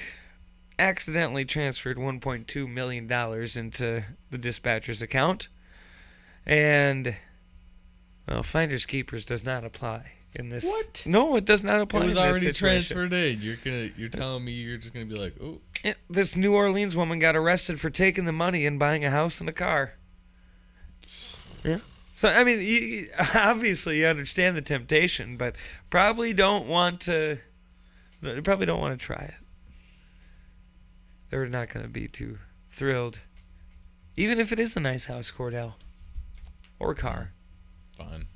Speaker 2: accidentally transferred $1.2 million into the dispatcher's account, and well, finders keepers does not apply in this.
Speaker 3: What?
Speaker 2: No, it does not apply.
Speaker 3: It was
Speaker 2: in this
Speaker 3: already
Speaker 2: situation.
Speaker 3: transferred in. You're telling me you're just gonna be like, oh.
Speaker 2: Yeah, this New Orleans woman got arrested for taking the money and buying a house and a car. Yeah. So I mean, obviously you understand the temptation, but probably don't want to. Probably don't want to try it. They're not going to be too thrilled, even if it is a nice house, Kordell, or car.
Speaker 3: Fine.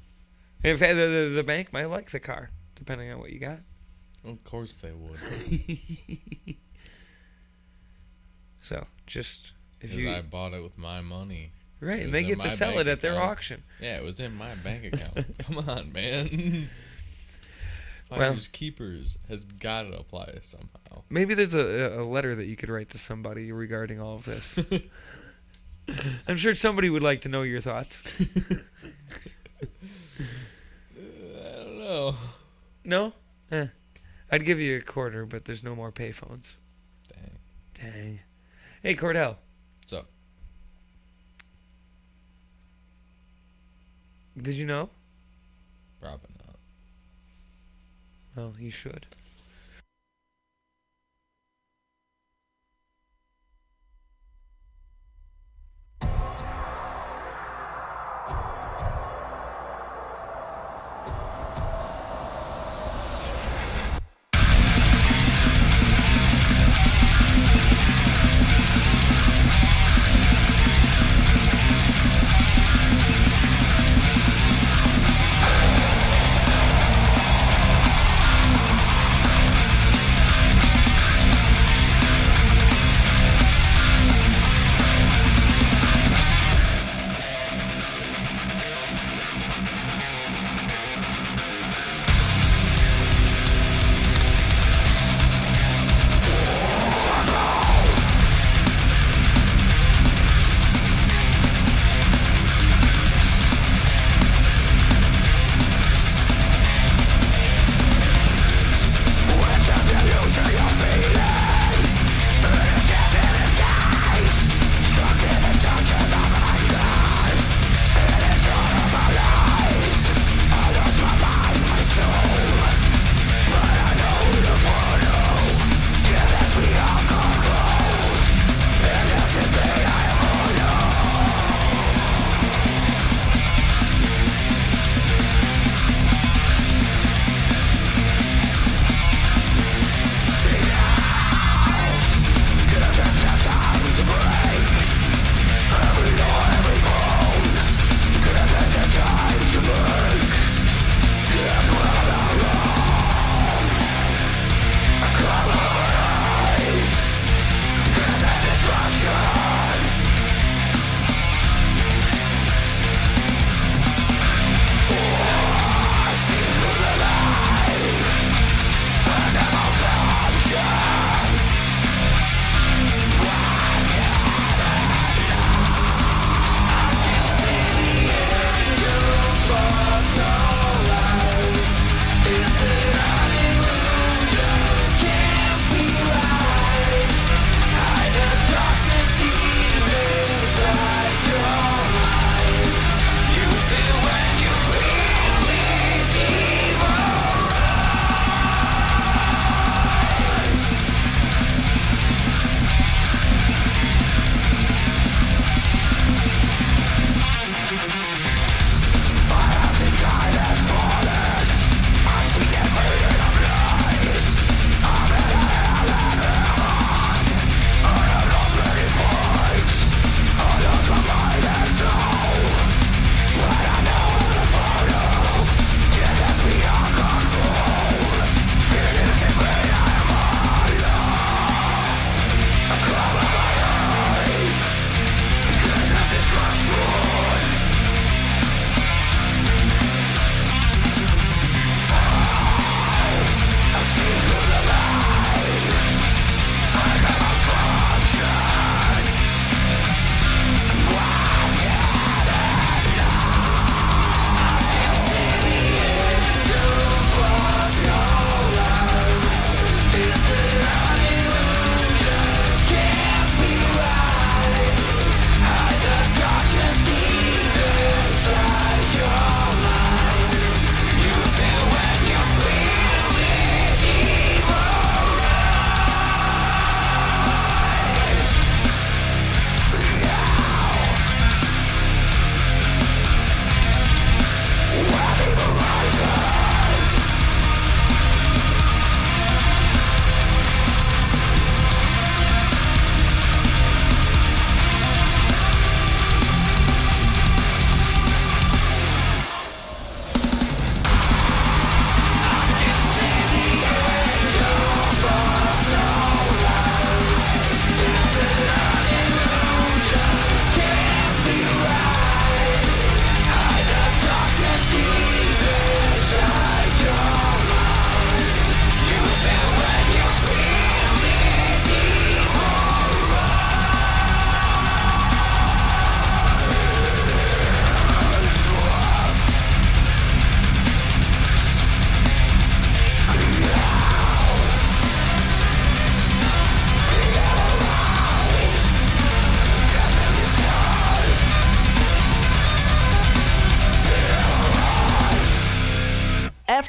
Speaker 2: In fact, the bank might like the car, depending on what you got.
Speaker 3: Well, of course they would.
Speaker 2: So just if
Speaker 3: Because
Speaker 2: you
Speaker 3: I bought it with my money.
Speaker 2: right,
Speaker 3: It
Speaker 2: and
Speaker 3: was
Speaker 2: they
Speaker 3: in
Speaker 2: get to
Speaker 3: my
Speaker 2: sell
Speaker 3: bank
Speaker 2: it at their
Speaker 3: account.
Speaker 2: auction.
Speaker 3: Yeah, it was in my bank account. Come on, man.
Speaker 2: Well-
Speaker 3: Finders Keepers has got to apply somehow.
Speaker 2: Maybe there's a letter that you could write to somebody regarding all of this. I'm sure somebody would like to know your thoughts.
Speaker 3: I don't know.
Speaker 2: No? I'd give you a quarter, but there's no more payphones. Dang. Hey, Kordell.
Speaker 3: What's up?
Speaker 2: Did you know?
Speaker 3: Probably not.
Speaker 2: Well, you should.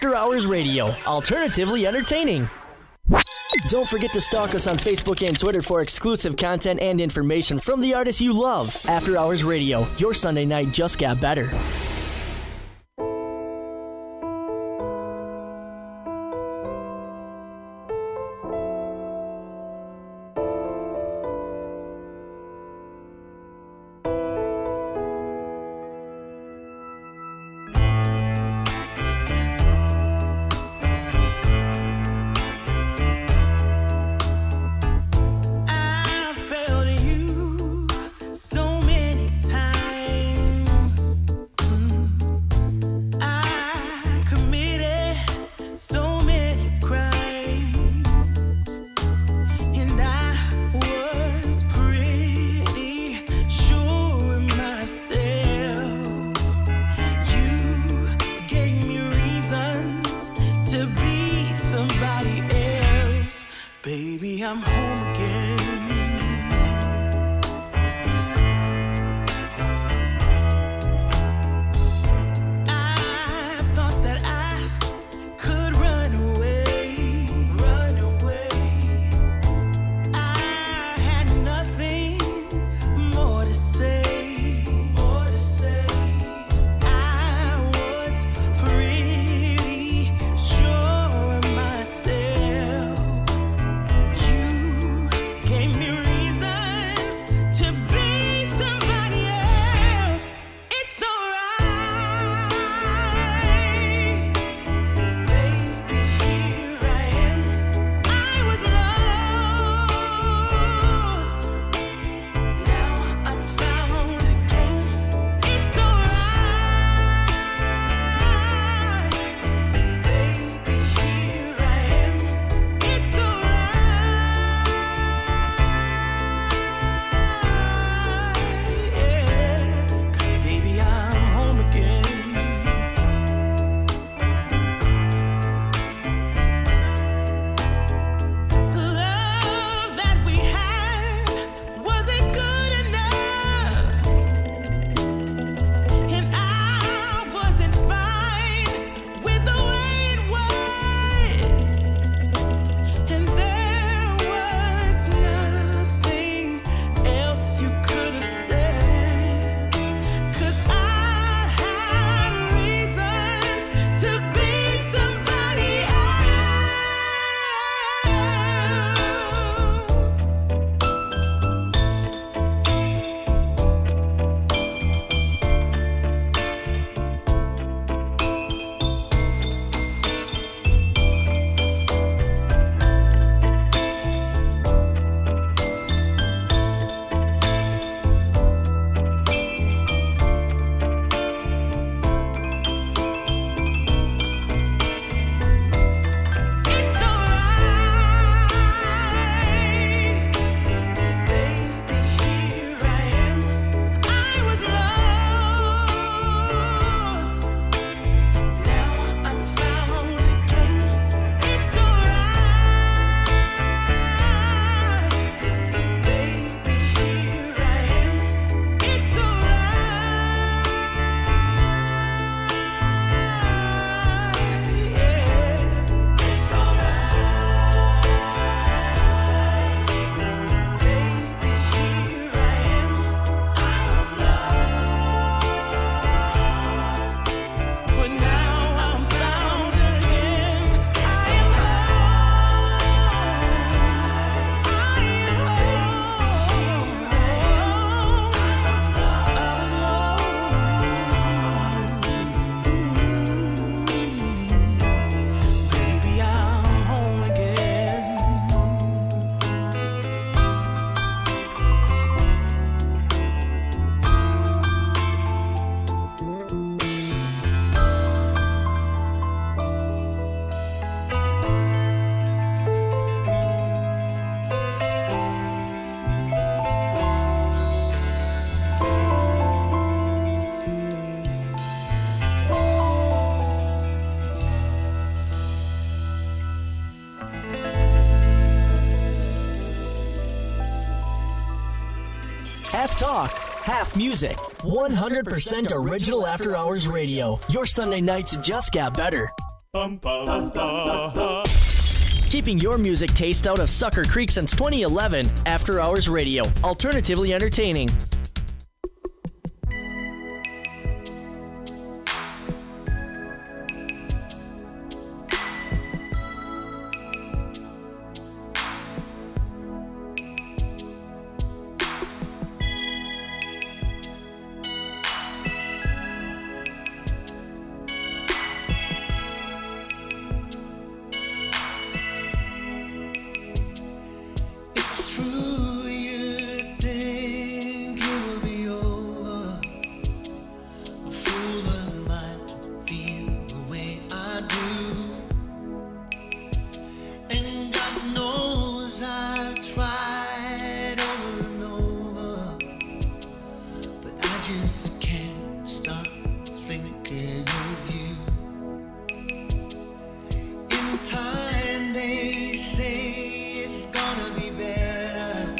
Speaker 5: After Hours Radio, alternatively entertaining. Don't forget to stalk us on Facebook and Twitter for exclusive content and information from the artists you love. After Hours Radio, your Sunday night just got better.
Speaker 8: I failed you so many times. I committed so many crimes, and I was pretty sure of myself. You gave me reasons to be somebody else. Baby, I'm home again. I thought that I could run away, run away. I had nothing more to say, more to say. I was pretty sure of myself. You gave me reasons to be somebody else. It's alright, baby. Here I am. I was lost. Now I'm found again. It's alright, baby. Here I am. It's alright, yeah. 'Cause baby, I'm home again. The love that we had wasn't good enough, and I wasn't fine with the way it was, and there was nothing else you could have said, 'cause I had reasons to be somebody else. It's alright, baby. Here I am. I was lost. Now I'm found again. It's alright, baby. Here I am. It's alright, yeah. It's alright, baby. Here I am. I was lost, but now I'm found again. I am home. I am home. I was lost. Baby, I'm home again.
Speaker 5: Half talk, half music. 100% original After Hours Radio. Your Sunday nights just got better. Keeping your music taste out of Sucker Creek since 2011, After Hours Radio, alternatively entertaining.
Speaker 6: It's true, you think it will be over. A fool am I to feel the way I do. And God knows I've tried over and over, but I just can't stop thinking of you. In time they say it's gonna be better.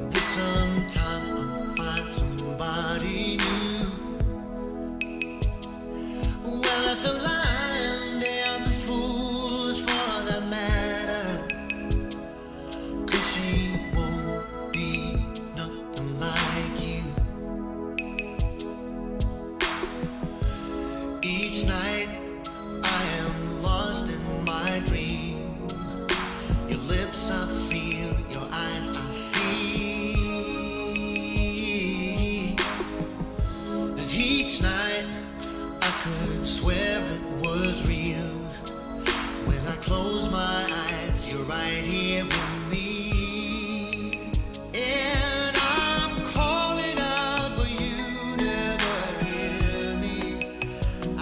Speaker 6: With some time I'll find somebody new. Well, that's a line, they are the fools for that matter. 'Cause she won't be nothing like you. Each night I am lost in my dream. Your lips I feel, your eyes I see. And each night I could swear it was real. When I close my eyes, you're right here with me. And I'm calling out, but you never hear me. I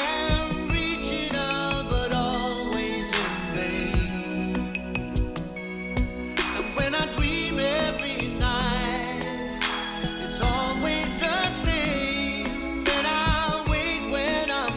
Speaker 6: am reaching out, but always in vain. And when I dream every night, it's always the same. That I wait when I'm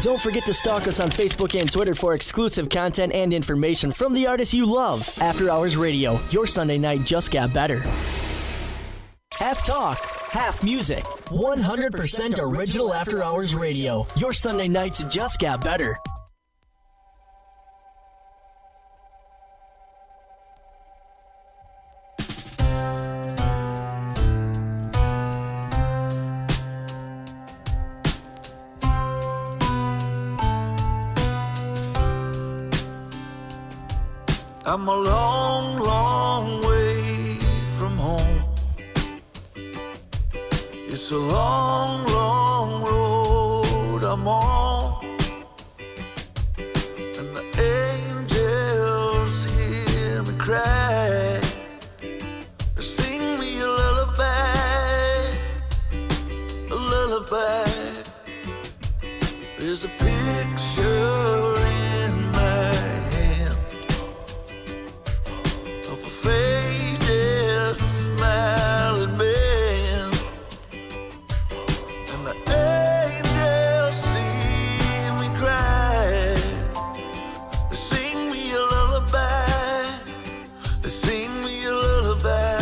Speaker 5: Don't forget to stalk us on Facebook and Twitter for exclusive content and information from the artists you love. After Hours Radio, your Sunday night just got better. Half talk, half music. 100% original After Hours Radio. Your Sunday nights just got better.
Speaker 6: I'm a long, long way from home. It's a long, long road I'm on, and the angels hear me cry. They sing me a lullaby, a lullaby. There's a picture in my hand of a faded smiling man, and the angels see me cry. They sing me a lullaby, they sing me a lullaby.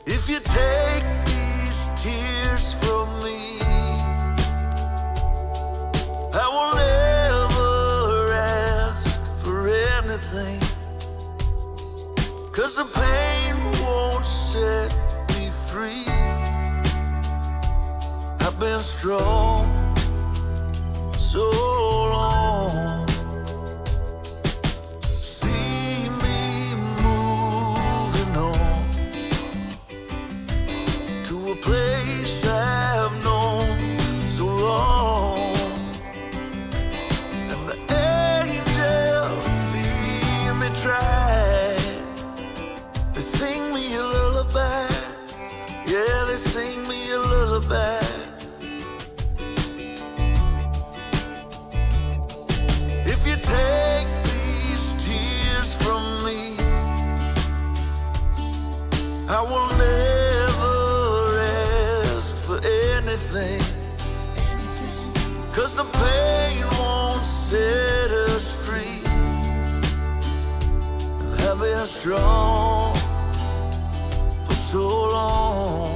Speaker 6: If you take these tears from me, I will never ask for anything, 'cause the pain won't set me free. I've been strong so long. See me moving on to a place I've known so long, and the angels see me try. They sing me a lullaby, yeah, they sing me a lullaby. If you take these tears from me, I will never ask for anything, 'cause the pain won't set us free. And I've been strong for so long.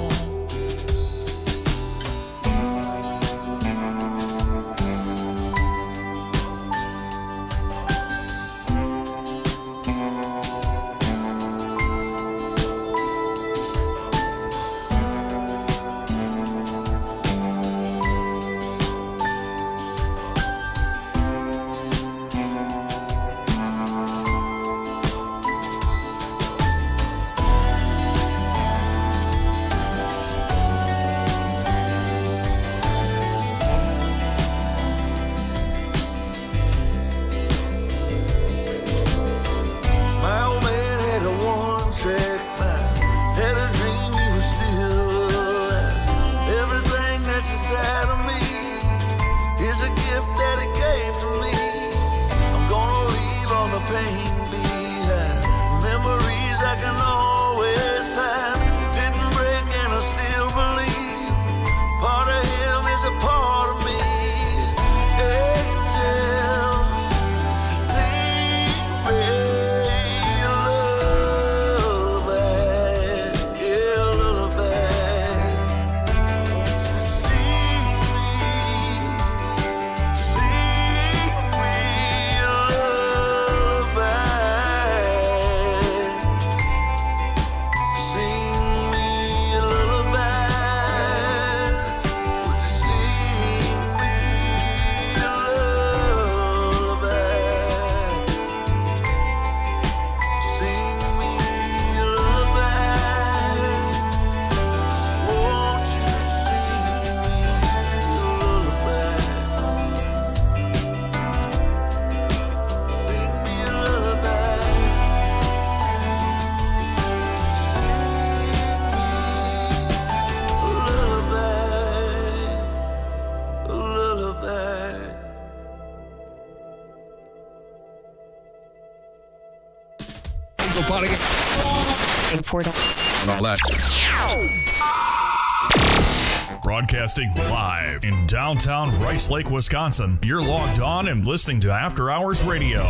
Speaker 6: My old man had a one-track mind, had a dream he was still alive. Everything that's inside of me is a gift that he gave to me. I'm gonna leave all the pain behind, memories I can always find. Didn't break and I still believe part of him is a part of me. Angel, sing me a lullaby, yeah, a lullaby. Won't you sing me a lullaby? Sing me a lullaby. Would you sing me a lullaby? Sing me a lullaby. Won't you sing me a lullaby? Sing me a lullaby. A lullaby.
Speaker 7: And all that.
Speaker 1: Broadcasting live in downtown Rice Lake, Wisconsin. You're logged on and listening to After Hours Radio.